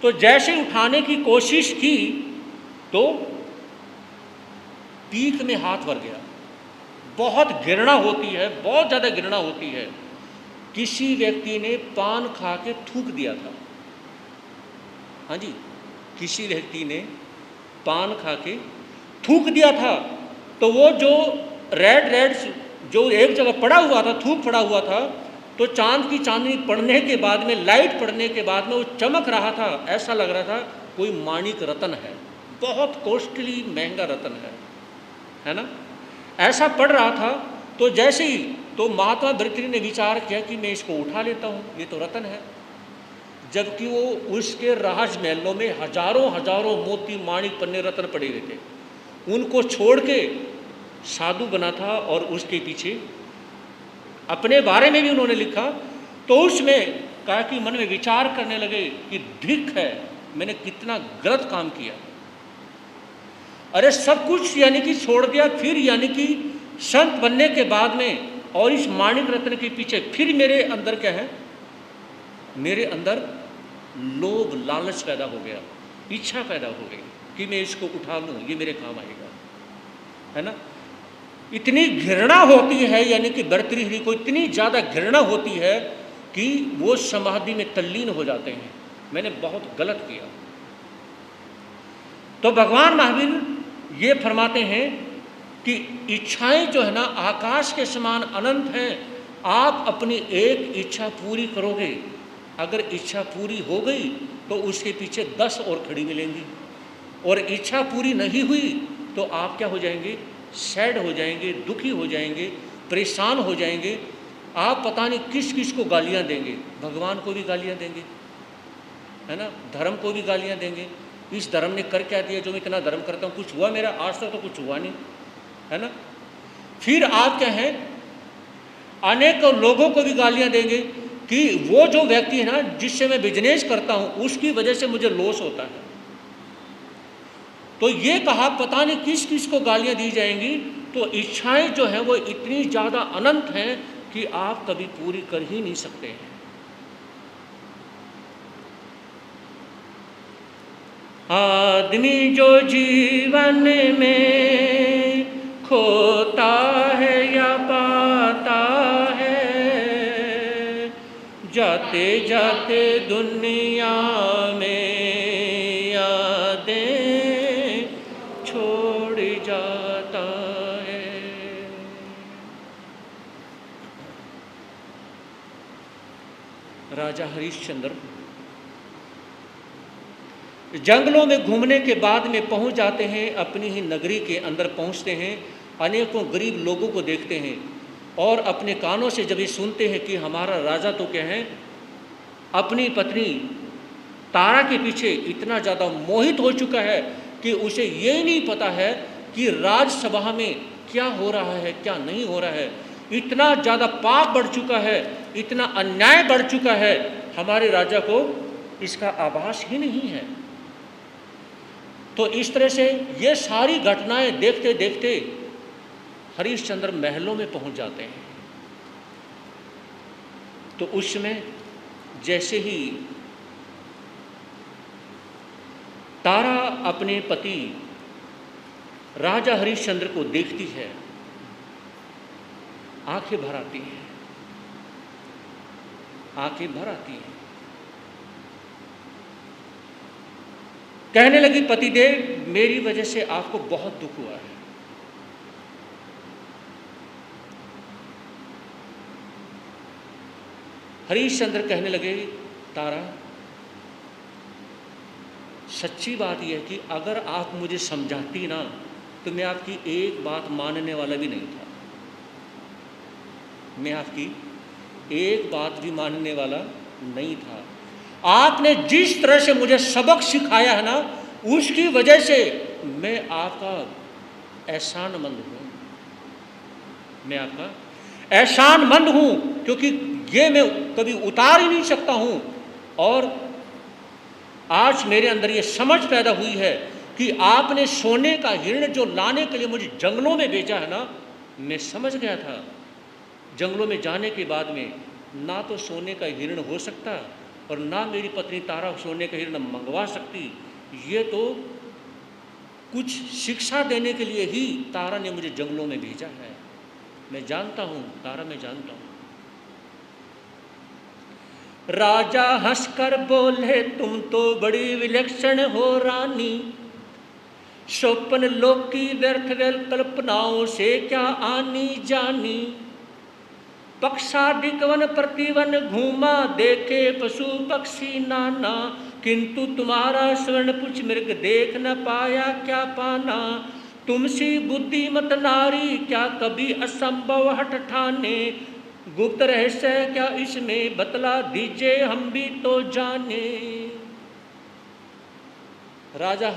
तो जैसे उठाने की कोशिश की तो पीठ में हाथ भर गया। बहुत घृणा होती है, बहुत ज़्यादा घृणा होती है। किसी व्यक्ति ने पान खा के थूक दिया था। हाँ जी, किसी व्यक्ति ने पान खा के थूक दिया था। तो वो जो रेड जो एक जगह पड़ा हुआ था, थूक पड़ा हुआ था, तो चांद की चांदनी पड़ने के बाद में, लाइट पड़ने के बाद में वो चमक रहा था। ऐसा लग रहा था कोई माणिक रतन है, बहुत कॉस्टली महंगा रतन है ना, ऐसा पड़ रहा था। तो जैसे ही तो महात्मा भर्तृहरि ने विचार किया कि मैं इसको उठा लेता हूँ, ये तो रतन है। जबकि वो उसके राजमहलों में हजारों मोती, माणिक, पन्ने, रत्न पड़े हुए थे। उनको छोड़ के साधु बना था, और उसके पीछे अपने बारे में भी उन्होंने लिखा। तो उसमें कहा कि मन में विचार करने लगे कि धिक है, मैंने कितना गलत काम किया। अरे सब कुछ यानी कि छोड़ दिया, फिर यानी कि संत बनने के बाद में, और इस माणिक रत्न के पीछे फिर मेरे अंदर क्या है, मेरे अंदर लोभ, लालच पैदा हो गया, इच्छा पैदा हो गई कि मैं इसको उठा लूँ, ये मेरे काम आएगा, है ना। इतनी घृणा होती है, यानी कि भर्तृहरि को इतनी ज़्यादा घृणा होती है कि वो समाधि में तल्लीन हो जाते हैं, मैंने बहुत गलत किया। तो भगवान महावीर ये फरमाते हैं कि इच्छाएं जो है ना आकाश के समान अनंत हैं। आप अपनी एक इच्छा पूरी करोगे, अगर इच्छा पूरी हो गई तो उसके पीछे 10 और खड़ी मिलेंगी, और इच्छा पूरी नहीं हुई तो आप क्या हो जाएंगे, सैड हो जाएंगे, दुखी हो जाएंगे, परेशान हो जाएंगे। आप पता नहीं किस किस को गालियां देंगे, भगवान को भी गालियां देंगे, है ना, धर्म को भी गालियां देंगे। इस धर्म ने कर क्या दिया, जो मैं इतना धर्म करता हूँ, कुछ हुआ मेरा आज तक तो कुछ हुआ नहीं, है ना। फिर आप क्या है, अनेक लोगों को भी गालियां देंगे कि वो जो व्यक्ति है ना जिससे मैं बिजनेस करता हूं उसकी वजह से मुझे लॉस होता है। तो ये कहा पता नहीं किस किस को गालियां दी जाएंगी। तो इच्छाएं जो हैं वो इतनी ज़्यादा अनंत हैं कि आप कभी पूरी कर ही नहीं सकते हैं। आदमी जो जीवन में खोता है या पाता है, जाते जाते दुनिया में यादें छोड़ जाता है। राजा हरिश्चंद्र जंगलों में घूमने के बाद में पहुंच जाते हैं, अपनी ही नगरी के अंदर पहुंचते हैं, अनेकों गरीब लोगों को देखते हैं और अपने कानों से जब ये सुनते हैं कि हमारा राजा तो क्या है, अपनी पत्नी तारा के पीछे इतना ज़्यादा मोहित हो चुका है कि उसे ये नहीं पता है कि राजसभा में क्या हो रहा है क्या नहीं हो रहा है। इतना ज़्यादा पाप बढ़ चुका है, इतना अन्याय बढ़ चुका है, हमारे राजा को इसका आभास ही नहीं है। तो इस तरह से ये सारी घटनाएं देखते देखते हरिश्चंद्र महलों में पहुंच जाते हैं। तो उस समय जैसे ही तारा अपने पति राजा हरिश्चंद्र को देखती है, आंखें भर आती हैं, आंखें भर आती हैं। कहने लगी, पतिदेव मेरी वजह से आपको बहुत दुख हुआ है। हरिश्चंद्र कहने लगे, तारा सच्ची बात यह है कि अगर आप मुझे समझाती ना तो मैं आपकी एक बात मानने वाला भी नहीं था, मैं आपकी एक बात भी मानने वाला नहीं था। आपने जिस तरह से मुझे सबक सिखाया है ना, उसकी वजह से मैं आपका एहसानमंद हूँ, मैं आपका एहसानमंद हूँ, क्योंकि ये मैं कभी उतार ही नहीं सकता हूँ। और आज मेरे अंदर ये समझ पैदा हुई है कि आपने सोने का हिरण जो लाने के लिए मुझे जंगलों में भेजा है ना, मैं समझ गया था जंगलों में जाने के बाद में ना तो सोने का हिरण हो सकता और ना मेरी पत्नी तारा सोने का हिरण मंगवा सकती। ये तो कुछ शिक्षा देने के लिए ही तारा ने मुझे जंगलों में भेजा है। मैं जानता हूँ तारा, मैं जानता हूँ। राजा हंसकर बोले, तुम तो बड़ी विलक्षण हो रानी, स्वप्न लोक की व्यर्थ कल्पनाओं से क्या आनी जानी। पक्षाधिक वन प्रतिवन घूमा, देखे पशु पक्षी नाना, किंतु तुम्हारा स्वर्ण पुछ मृग देख न पाया क्या पाना। तुमसी बुद्धिमत नारी क्या कभी असंभव हट ठाने, गुप्त रहस्य क्या इसमें बतला दीजिए हम भी तो जाने। राजा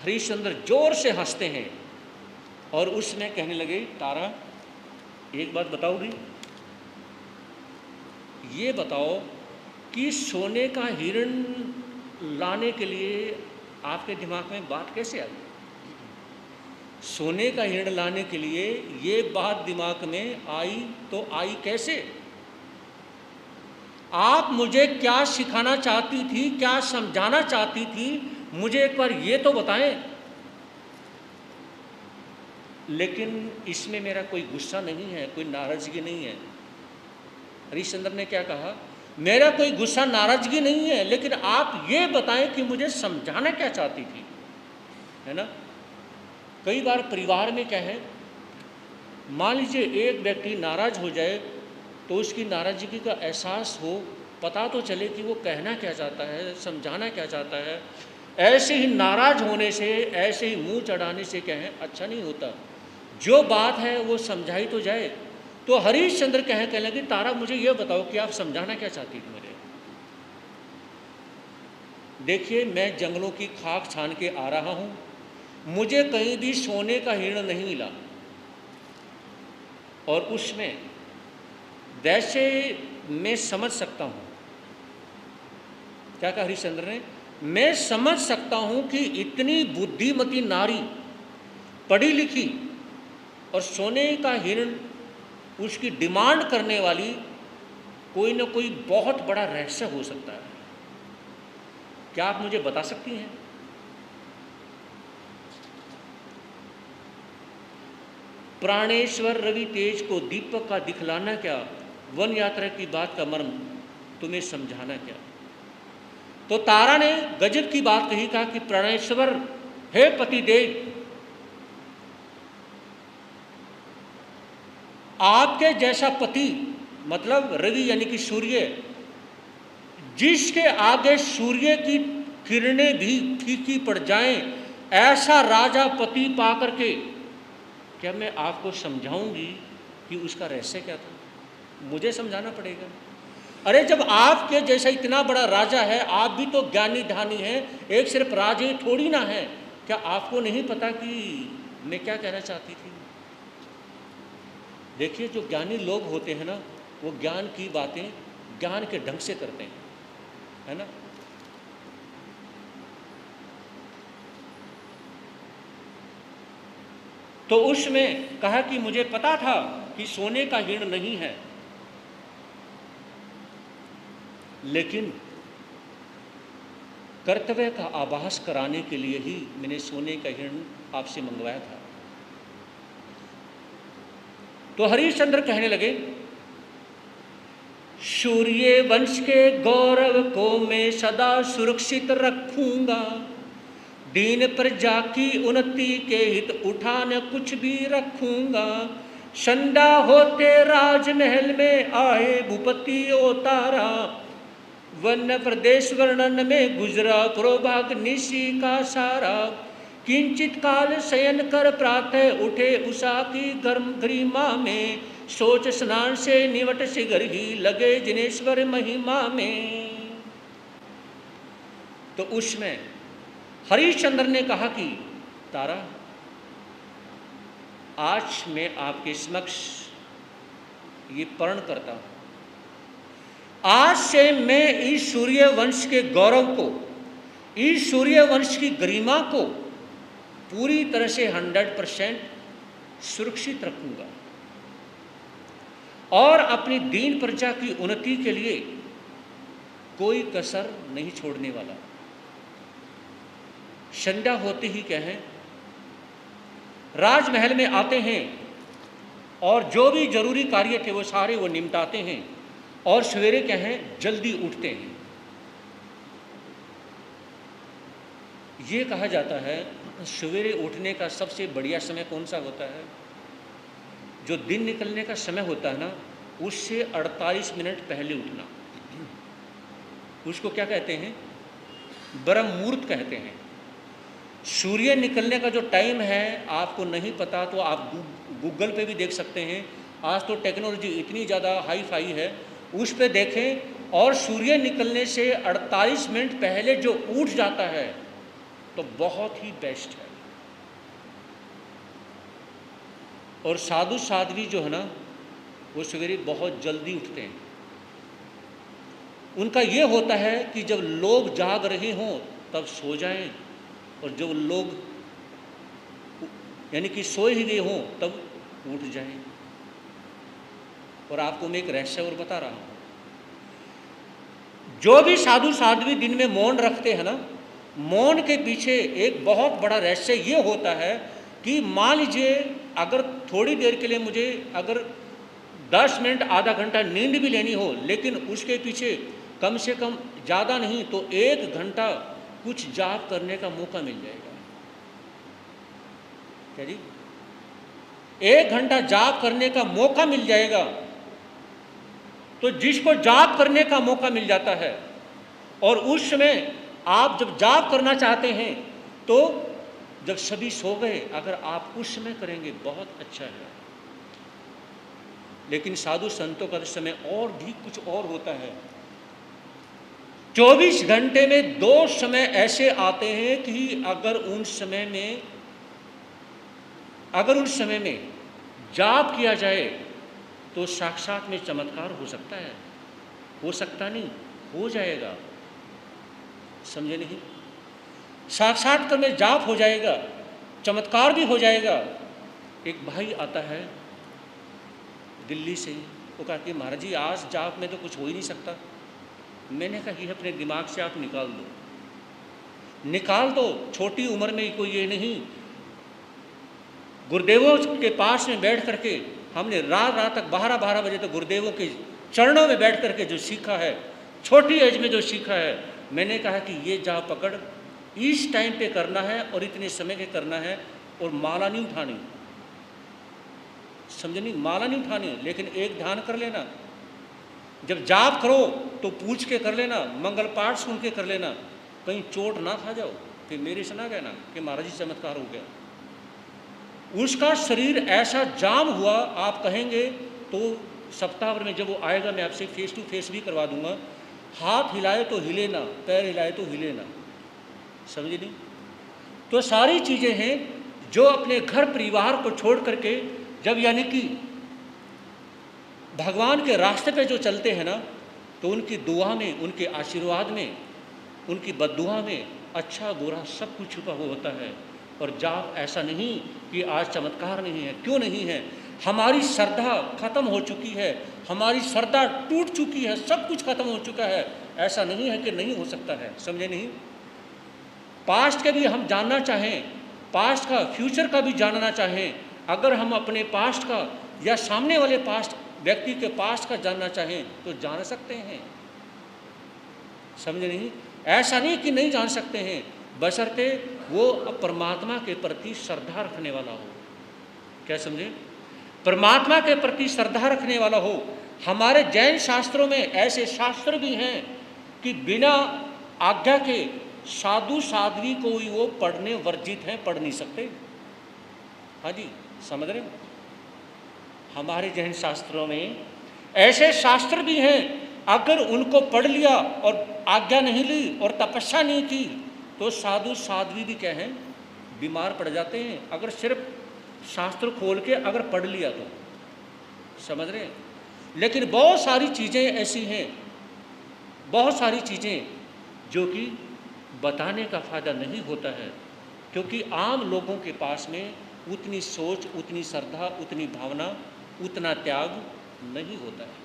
हरिश्चंद्र जोर से हंसते हैं और उसमें कहने लगे, तारा एक बात बताओगी, ये बताओ कि सोने का हिरण लाने के लिए आपके दिमाग में बात कैसे आई? सोने का हिरण लाने के लिए ये बात दिमाग में आई तो आई कैसे? आप मुझे क्या सिखाना चाहती थी, क्या समझाना चाहती थी, मुझे एक बार ये तो बताएं। लेकिन इसमें मेरा कोई गुस्सा नहीं है, कोई नाराजगी नहीं है। हरिश्चंद्र ने क्या कहा, मेरा कोई गुस्सा नाराजगी नहीं है, लेकिन आप ये बताएं कि मुझे समझाना क्या चाहती थी, है ना। कई बार परिवार में क्या है, मान लीजिए एक व्यक्ति नाराज हो जाए तो उसकी नाराज़गी का एहसास हो, पता तो चले कि वो कहना क्या चाहता है, समझाना क्या चाहता है। ऐसे ही नाराज होने से, ऐसे ही मुंह चढ़ाने से क्या है अच्छा नहीं होता। जो बात है वो समझाई तो जाए। तो हरिश्चंद्र कहने लगे, तारा मुझे ये बताओ कि आप समझाना क्या चाहती थी मुझे। देखिए, मैं जंगलों की खाक छान के आ रहा हूँ, मुझे कहीं भी सोने का हिरण नहीं मिला, और उसमें वैसे मैं समझ सकता हूँ, क्या कहा हरिश्चंद्र ने, मैं समझ सकता हूँ कि इतनी बुद्धिमती नारी, पढ़ी लिखी और सोने का हिरण उसकी डिमांड करने वाली, कोई ना कोई बहुत बड़ा रहस्य हो सकता है। क्या आप मुझे बता सकती हैं? प्राणेश्वर रवि तेज को दीपक का दिखलाना क्या, वन यात्रा की बात का मर्म तुम्हें समझाना क्या। तो तारा ने गजब की बात कही, कहा कि प्राणेश्वर, हे पतिदेव, आपके जैसा पति, मतलब रवि यानी कि सूर्य, जिसके आगे सूर्य की किरणें भी फीकी पड़ जाएं, ऐसा राजा पति पा करके क्या मैं आपको समझाऊंगी कि उसका रहस्य क्या था? मुझे समझाना पड़ेगा। अरे जब आपके जैसा इतना बड़ा राजा है, आप भी तो ज्ञानी ध्यानी हैं, एक सिर्फ राजे थोड़ी ना है। क्या आपको नहीं पता कि मैं क्या कहना चाहती थी? देखिए, जो ज्ञानी लोग होते हैं ना, वो ज्ञान की बातें ज्ञान के ढंग से करते हैं, है ना। तो उसमें कहा कि मुझे पता था कि सोने का हिरण नहीं है, लेकिन कर्तव्य का आभास कराने के लिए ही मैंने सोने का हिरण आपसे मंगवाया था। तो हरिश्चंद्र कहने लगे, सूर्य वंश के गौरव को मैं सदा सुरक्षित रखूंगा, दीन प्रजा की उन्नति के हित उठा न कुछ भी रखूंगा। संध्या होते राजमहल में आए भूपति ओ तारा, वन प्रदेश वर्णन में गुजरा प्रोभाग निशी का सारा। किंचित काल शयन कर प्रातः उठे उषा की गर्म गरिमा में, सोच स्नान से निवट शीघ्र ही लगे जिनेश्वर महिमा में। तो उसमें हरिश्चंद्र ने कहा कि तारा, आज मैं आपके समक्ष ये प्रण करता हूं, आज से मैं इस सूर्य वंश के गौरव को, इस सूर्य वंश की गरिमा को पूरी तरह से 100% सुरक्षित रखूंगा, और अपनी दीन प्रजा की उन्नति के लिए कोई कसर नहीं छोड़ने वाला। संध्या होते ही क्या है, राजमहल में आते हैं और जो भी जरूरी कार्य थे वो सारे वो निपटाते हैं, और सवेरे क्या है जल्दी उठते हैं। ये कहा जाता है सवेरे उठने का सबसे बढ़िया समय कौन सा होता है? जो दिन निकलने का समय होता है ना, उससे 48 मिनट पहले उठना, उसको क्या कहते हैं? ब्रह्म मुहूर्त कहते हैं। सूर्य निकलने का जो टाइम है आपको नहीं पता तो आप गूगल पे भी देख सकते हैं। आज तो टेक्नोलॉजी इतनी ज़्यादा हाई फाई है, उस पे देखें, और सूर्य निकलने से 48 मिनट पहले जो उठ जाता है तो बहुत ही बेस्ट है। और साधु साध्वी जो है ना, वो सवेरे बहुत जल्दी उठते हैं। उनका ये होता है कि जब लोग जाग रहे हों तब सो जाएं, और जब लोग यानी कि सोए ही गए हों तब उठ जाएं। और आपको मैं एक रहस्य और बता रहा हूं, जो भी साधु साध्वी दिन में मौन रखते हैं ना, मौन के पीछे एक बहुत बड़ा रहस्य ये होता है कि मान लीजिए अगर थोड़ी देर के लिए मुझे अगर 10 मिनट आधा घंटा नींद भी लेनी हो, लेकिन उसके पीछे कम से कम ज़्यादा नहीं तो 1 घंटा कुछ जाप करने का मौका मिल जाएगा। क्या जी? 1 घंटा जाप करने का मौका मिल जाएगा, तो जिसको जाप करने का मौका मिल जाता है और उस समय आप जब जाप करना चाहते हैं तो जब सभी सो गए अगर आप उस समय करेंगे बहुत अच्छा है। लेकिन साधु संतों का समय और भी कुछ और होता है। 24 घंटे में 2 समय ऐसे आते हैं कि अगर उन समय में जाप किया जाए तो साक्षात में चमत्कार हो सकता है, हो सकता नहीं, हो जाएगा। समझे नहीं? साक्षात्कार में जाप हो जाएगा, चमत्कार भी हो जाएगा। एक भाई आता है दिल्ली से, वो कहा कि महाराज जी आज जाप में तो कुछ हो ही नहीं सकता। मैंने कहा ये अपने दिमाग से आप निकाल दो, छोटी उम्र में कोई ये नहीं। गुरुदेवों के पास में बैठ करके हमने रात तक 12 बजे तक गुरुदेवों के चरणों में बैठ करके जो सीखा है, छोटी एज में जो सीखा है, मैंने कहा कि ये जाप पकड़, इस टाइम पे करना है और इतने समय के करना है और माला नहीं उठानी। समझे नहीं? माला नहीं उठानी, लेकिन एक ध्यान कर लेना। जब जाप करो तो पूछ के कर लेना, मंगल पाठ सुन के कर लेना, कहीं चोट ना खा जाओ फिर मेरे से ना कहना कि महाराज जी चमत्कार हो गया। उसका शरीर ऐसा जाम हुआ, आप कहेंगे तो सप्ताह भर में जब वो आएगा मैं आपसे फेस टू फेस भी करवा दूंगा। हाथ हिलाए तो हिले ना, पैर हिलाए तो हिले ना। समझे नहीं? तो सारी चीज़ें हैं जो अपने घर परिवार को छोड़ करके जब यानी कि भगवान के रास्ते पे जो चलते हैं ना, तो उनकी दुआ में, उनके आशीर्वाद में, उनकी बद्दुआ में अच्छा बुरा सब कुछ छुपा हुआ होता है। और जाप ऐसा नहीं कि आज चमत्कार नहीं है। क्यों नहीं है? हमारी श्रद्धा खत्म हो चुकी है, हमारी श्रद्धा टूट चुकी है, सब कुछ खत्म हो चुका है। ऐसा नहीं है कि नहीं हो सकता है। समझे नहीं? पास्ट के भी हम जानना चाहें, पास्ट का फ्यूचर का भी जानना चाहें, अगर हम अपने पास्ट का या सामने वाले पास्ट व्यक्ति के पास्ट का जानना चाहें तो जान सकते हैं। समझे नहीं? ऐसा नहीं कि नहीं जान सकते हैं, बशर्ते वो परमात्मा के प्रति श्रद्धा रखने वाला हो। क्या समझे? परमात्मा के प्रति श्रद्धा रखने वाला हो। हमारे जैन शास्त्रों में ऐसे शास्त्र भी हैं कि बिना आज्ञा के साधु साध्वी को वो पढ़ने वर्जित हैं, पढ़ नहीं सकते। हाँ जी, समझ रहे हो? हमारे जैन शास्त्रों में ऐसे शास्त्र भी हैं, अगर उनको पढ़ लिया और आज्ञा नहीं ली और तपस्या नहीं की तो साधु साध्वी भी क्या हैं, बीमार पड़ जाते हैं। अगर सिर्फ शास्त्र खोल के अगर पढ़ लिया तो, समझ रहे हैं? लेकिन बहुत सारी चीज़ें ऐसी हैं, बहुत सारी चीज़ें जो कि बताने का फ़ायदा नहीं होता है, क्योंकि आम लोगों के पास में उतनी सोच, उतनी श्रद्धा, उतनी भावना, उतना त्याग नहीं होता है।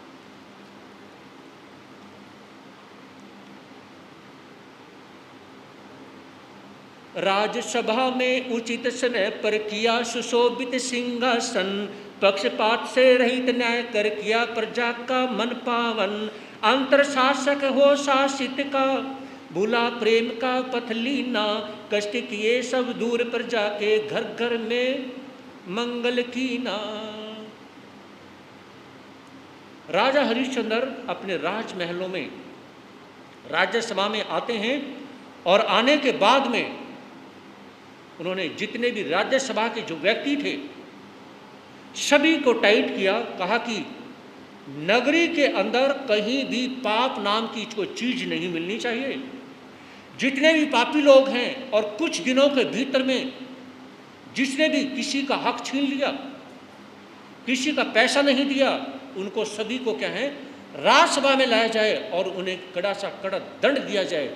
राज्यसभा में उचित समय पर किया सुशोभित सिंहासन, पक्षपात से रहित न्याय कर किया प्रजा का मन पावन। अंतर शासक हो शासित का, भूला प्रेम का पथ लीना, कष्ट किए सब दूर प्रजा के, घर घर में मंगल कीना। राजा हरिश्चंद्र अपने राजमहलों में राज्यसभा में आते हैं और आने के बाद में उन्होंने जितने भी राज्यसभा के जो व्यक्ति थे सभी को टाइट किया, कहा कि नगरी के अंदर कहीं भी पाप नाम की कोई चीज नहीं मिलनी चाहिए। जितने भी पापी लोग हैं और कुछ दिनों के भीतर में जिसने भी किसी का हक छीन लिया, किसी का पैसा नहीं दिया, उनको सभी को क्या है, राज्यसभा में लाया जाए और उन्हें कड़ा सा कड़ा दंड दिया जाए।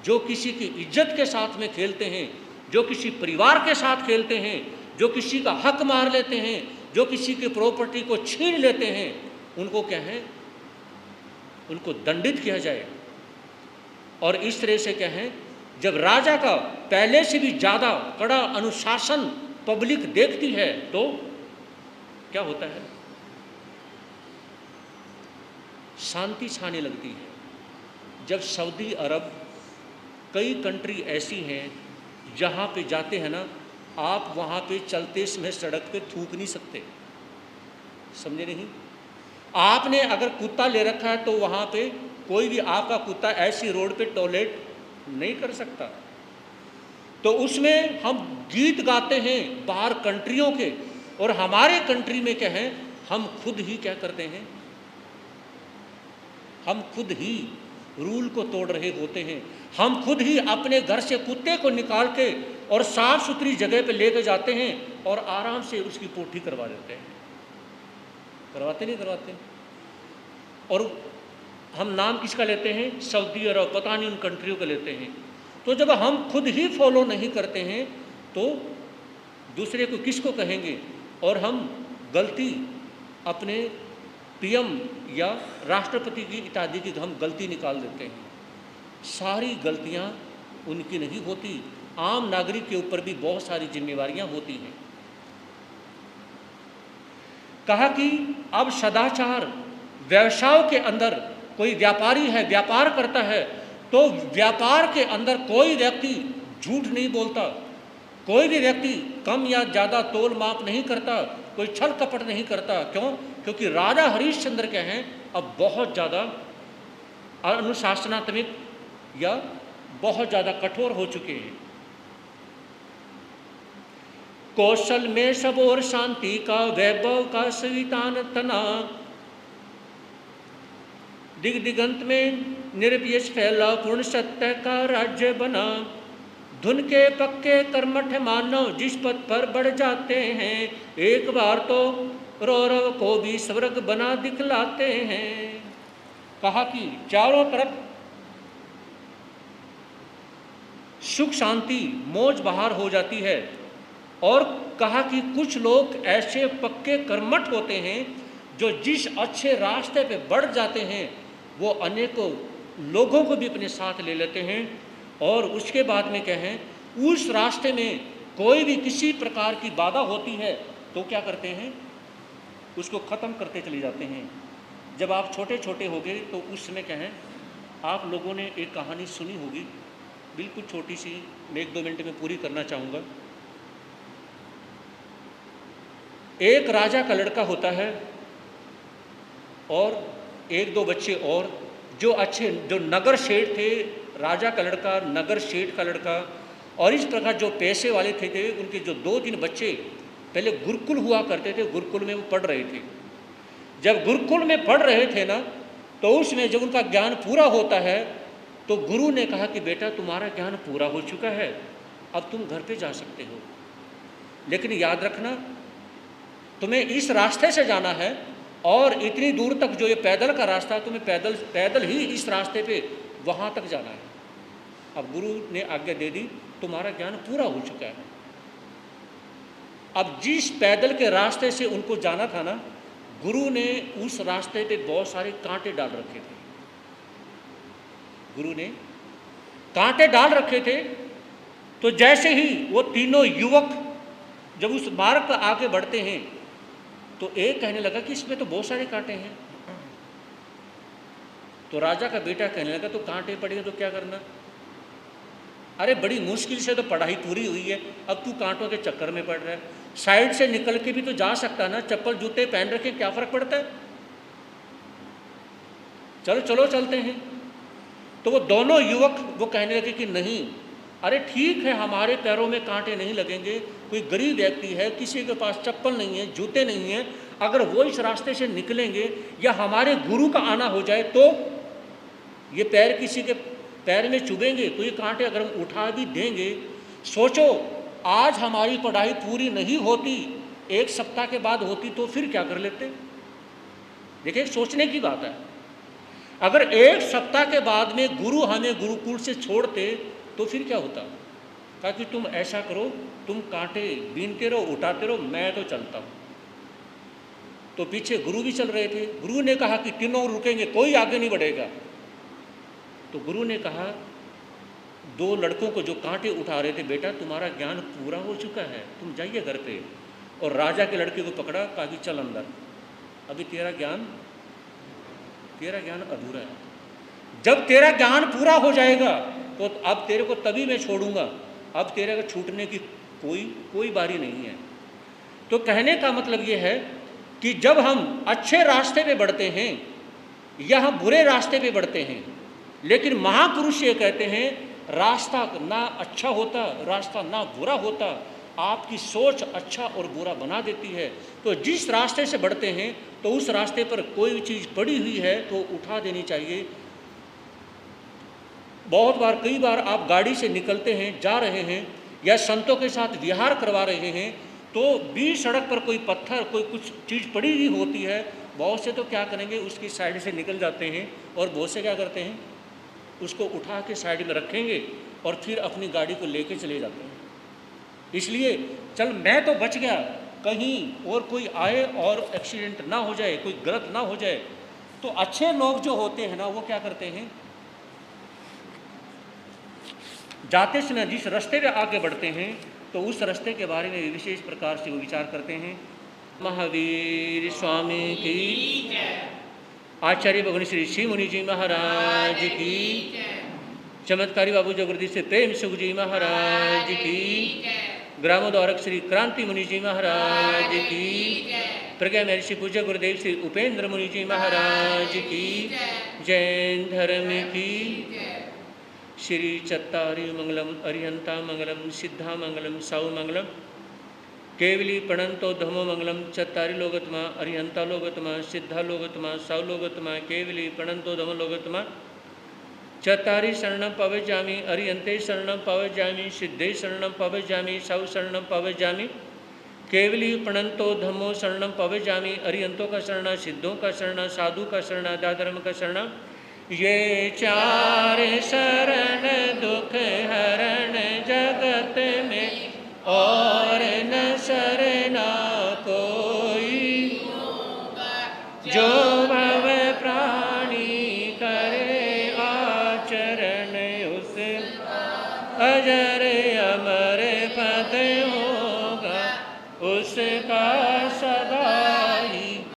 जो किसी की इज्जत के साथ में खेलते हैं, जो किसी परिवार के साथ खेलते हैं, जो किसी का हक मार लेते हैं, जो किसी की प्रॉपर्टी को छीन लेते हैं, उनको क्या है, उनको दंडित किया जाए। और इस तरह से क्या है, जब राजा का पहले से भी ज़्यादा कड़ा अनुशासन पब्लिक देखती है तो क्या होता है, शांति छाने लगती है। जब सऊदी अरब, कई कंट्री ऐसी हैं जहाँ पे जाते हैं ना आप वहाँ पे चलते समय सड़क पे थूक नहीं सकते, समझे नहीं। आपने अगर कुत्ता ले रखा है तो वहाँ पे कोई भी आपका कुत्ता ऐसी रोड पे टॉयलेट नहीं कर सकता। तो उसमें हम गीत गाते हैं बाहर कंट्रियों के, और हमारे कंट्री में क्या है, हम खुद ही क्या करते हैं, हम खुद ही रूल को तोड़ रहे होते हैं। हम खुद ही अपने घर से कुत्ते को निकाल के और साफ सुथरी जगह पे लेके जाते हैं और आराम से उसकी पोठी करवा देते हैं। करवाते नहीं करवाते। और हम नाम किसका लेते हैं, सऊदी अरब, पता नहीं उन कंट्रियों का लेते हैं। तो जब हम खुद ही फॉलो नहीं करते हैं तो दूसरे को किसको कहेंगे। और हम गलती अपने पीएम या राष्ट्रपति की इत्यादि की हम गलती निकाल देते हैं। सारी गलतियां उनकी नहीं होती, आम नागरिक के ऊपर भी बहुत सारी जिम्मेवारियां होती हैं। कहा कि अब सदाचार व्यवसाय के अंदर कोई व्यापारी है, व्यापार करता है, तो व्यापार के अंदर कोई व्यक्ति झूठ नहीं बोलता, कोई भी व्यक्ति कम या ज़्यादा तोल माप नहीं करता, कोई छल कपट नहीं करता। क्यों? क्योंकि राजा हरिश्चंद्र के हैं अब बहुत ज़्यादा अनुशासनात्मक या बहुत ज़्यादा कठोर हो चुके हैं। कौशल में सब और शांति का, वैभव का सवितान तना, दिग दिगंत में निर्व्यस फैला, पूर्ण सत्य का राज्य बना। धुन के पक्के कर्मठ मानव जिस पथ पर बढ़ जाते हैं, एक बार तो रौरव को भी स्वर्ग बना दिखलाते हैं। कहा कि चारों तरफ सुख शांति मौज बहार हो जाती है। और कहा कि कुछ लोग ऐसे पक्के कर्मठ होते हैं जो जिस अच्छे रास्ते पे बढ़ जाते हैं वो अनेकों लोगों को भी अपने साथ ले लेते हैं। और उसके बाद में क्या है, उस रास्ते में कोई भी किसी प्रकार की बाधा होती है तो क्या करते हैं, उसको ख़त्म करते चले जाते हैं। जब आप छोटे छोटे होंगे तो उस समय क्या है, आप लोगों ने एक कहानी सुनी होगी, बिल्कुल छोटी सी, मैं 1-2 मिनट में पूरी करना चाहूँगा। एक राजा का लड़का होता है और 1-2 बच्चे और, जो अच्छे, जो नगर शेठ थे, राजा का लड़का, नगर शेठ का लड़का, और इस प्रकार जो पैसे वाले थे उनके जो 2-3 बच्चे पहले गुरुकुल हुआ करते थे, गुरुकुल में वो पढ़ रहे थे। जब गुरुकुल में पढ़ रहे थे ना, तो उसमें जब उनका ज्ञान पूरा होता है तो गुरु ने कहा कि बेटा तुम्हारा ज्ञान पूरा हो चुका है, अब तुम घर पे जा सकते हो, लेकिन याद रखना तुम्हें इस रास्ते से जाना है और इतनी दूर तक जो ये पैदल का रास्ता है तुम्हें पैदल ही इस रास्ते पे वहाँ तक जाना है। अब गुरु ने आज्ञा दे दी, तुम्हारा ज्ञान पूरा हो चुका है। अब जिस पैदल के रास्ते से उनको जाना था ना, गुरु ने उस रास्ते पे बहुत सारे कांटे डाल रखे थे। गुरु ने कांटे डाल रखे थे। तो जैसे ही वो तीनों युवक जब उस मार्ग पर आगे बढ़ते हैं तो एक कहने लगा कि इसमें तो बहुत सारे कांटे हैं। तो राजा का बेटा कहने लगा तो कांटे पड़ेंगे तो क्या करना, अरे बड़ी मुश्किल से तो पढ़ाई पूरी हुई है, अब तू कांटों के चक्कर में पड़ रहा है, साइड से निकल के भी तो जा सकता ना, चप्पल जूते पहन रखे, क्या फर्क पड़ता है, चलो चलो चलते हैं। तो वो दोनों युवक वो कहने लगे कि नहीं, अरे ठीक है हमारे पैरों में कांटे नहीं लगेंगे, कोई गरीब व्यक्ति है, किसी के पास चप्पल नहीं है, जूते नहीं है, अगर वो इस रास्ते से निकलेंगे या हमारे गुरु का आना हो जाए तो ये पैर किसी के पैर में चुभेंगे, तो ये कांटे अगर हम उठा भी देंगे, सोचो आज हमारी पढ़ाई पूरी नहीं होती, 1 सप्ताह के बाद होती तो फिर क्या कर लेते। देखिए सोचने की बात है, अगर 1 सप्ताह के बाद में गुरु हमें गुरुकुल से छोड़ते तो फिर क्या होता। कहा कि तुम ऐसा करो, तुम कांटे बीनते रहो, उठाते रहो, मैं तो चलता हूँ। तो पीछे गुरु भी चल रहे थे। गुरु ने कहा कि तीनों रुकेंगे, कोई आगे नहीं बढ़ेगा। तो गुरु ने कहा 2 लड़कों को जो कांटे उठा रहे थे, बेटा तुम्हारा ज्ञान पूरा हो चुका है, तुम जाइए घर पे। और राजा के लड़के को पकड़ा, कहा कि चल अंदर, अभी तेरा ज्ञान अधूरा है, जब तेरा ज्ञान पूरा हो जाएगा तो अब तेरे को तभी मैं छोड़ूंगा, अब तेरे को छूटने की कोई बारी नहीं है। तो कहने का मतलब ये है कि जब हम अच्छे रास्ते पे बढ़ते हैं या हम बुरे रास्ते पे बढ़ते हैं, लेकिन महापुरुष ये कहते हैं रास्ता ना अच्छा होता, रास्ता ना बुरा होता, आपकी सोच अच्छा और बुरा बना देती है। तो जिस रास्ते से बढ़ते हैं तो उस रास्ते पर कोई चीज़ पड़ी हुई है तो उठा देनी चाहिए। बहुत बार, कई बार आप गाड़ी से निकलते हैं, जा रहे हैं या संतों के साथ विहार करवा रहे हैं, तो बीच सड़क पर कोई पत्थर, कोई कुछ चीज़ पड़ी हुई होती है, बहुत से तो क्या करेंगे, उसकी साइड से निकल जाते हैं, और बहुत से क्या करते हैं, उसको उठा के साइड में रखेंगे और फिर अपनी गाड़ी को लेके चले जाते हैं। इसलिए चल मैं तो बच गया, कहीं और कोई आए और एक्सीडेंट ना हो जाए, कोई गलत ना हो जाए। तो अच्छे लोग जो होते हैं ना, वो क्या करते हैं, जाते समय जिस रास्ते पे आगे बढ़ते हैं तो उस रास्ते के बारे में विशेष प्रकार से वो विचार करते हैं। महावीर स्वामी की, आचार्य भगवान श्री शिव मुनि जी महाराज की, चमत्कारी बाबू जगदीश से प्रेम सुख जी महाराज की, ग्रामोद्धारक श्री क्रांति मुनि जी महाराज की, प्रज्ञा महर्षि पूज्य गुरुदेव श्री उपेंद्र मुनि जी महाराज की, जैन धर्म की, श्री चत्तारी मंगलम अरिहंता मंगलम सिद्धा मंगलम साउ मंगलम, केवली प्रणंतो धमो मंगलम, चत्तारी लोगतमा अरिहंता लोगतमा सिद्धा लोगतमा साउ लोगतमा, केवली प्रणंतो धमो लोगतमा, चत्तारी शरणम पवजामि अरिहंते शरणम पवजामि, सिद्धे शरणम पवजामि साउ शरणम पवजामि, केवली प्रणंतो धमो शरणम पवजामि, अरिहंतों का शरण, सिद्धों का शरण, साधु का शरण, दाधर्म का शरण, ये चार शरण दुख हरण जगत में और न शरणा कोई, जो भव प्राणी करे आचरण उस अजर अमर पद होगा, उस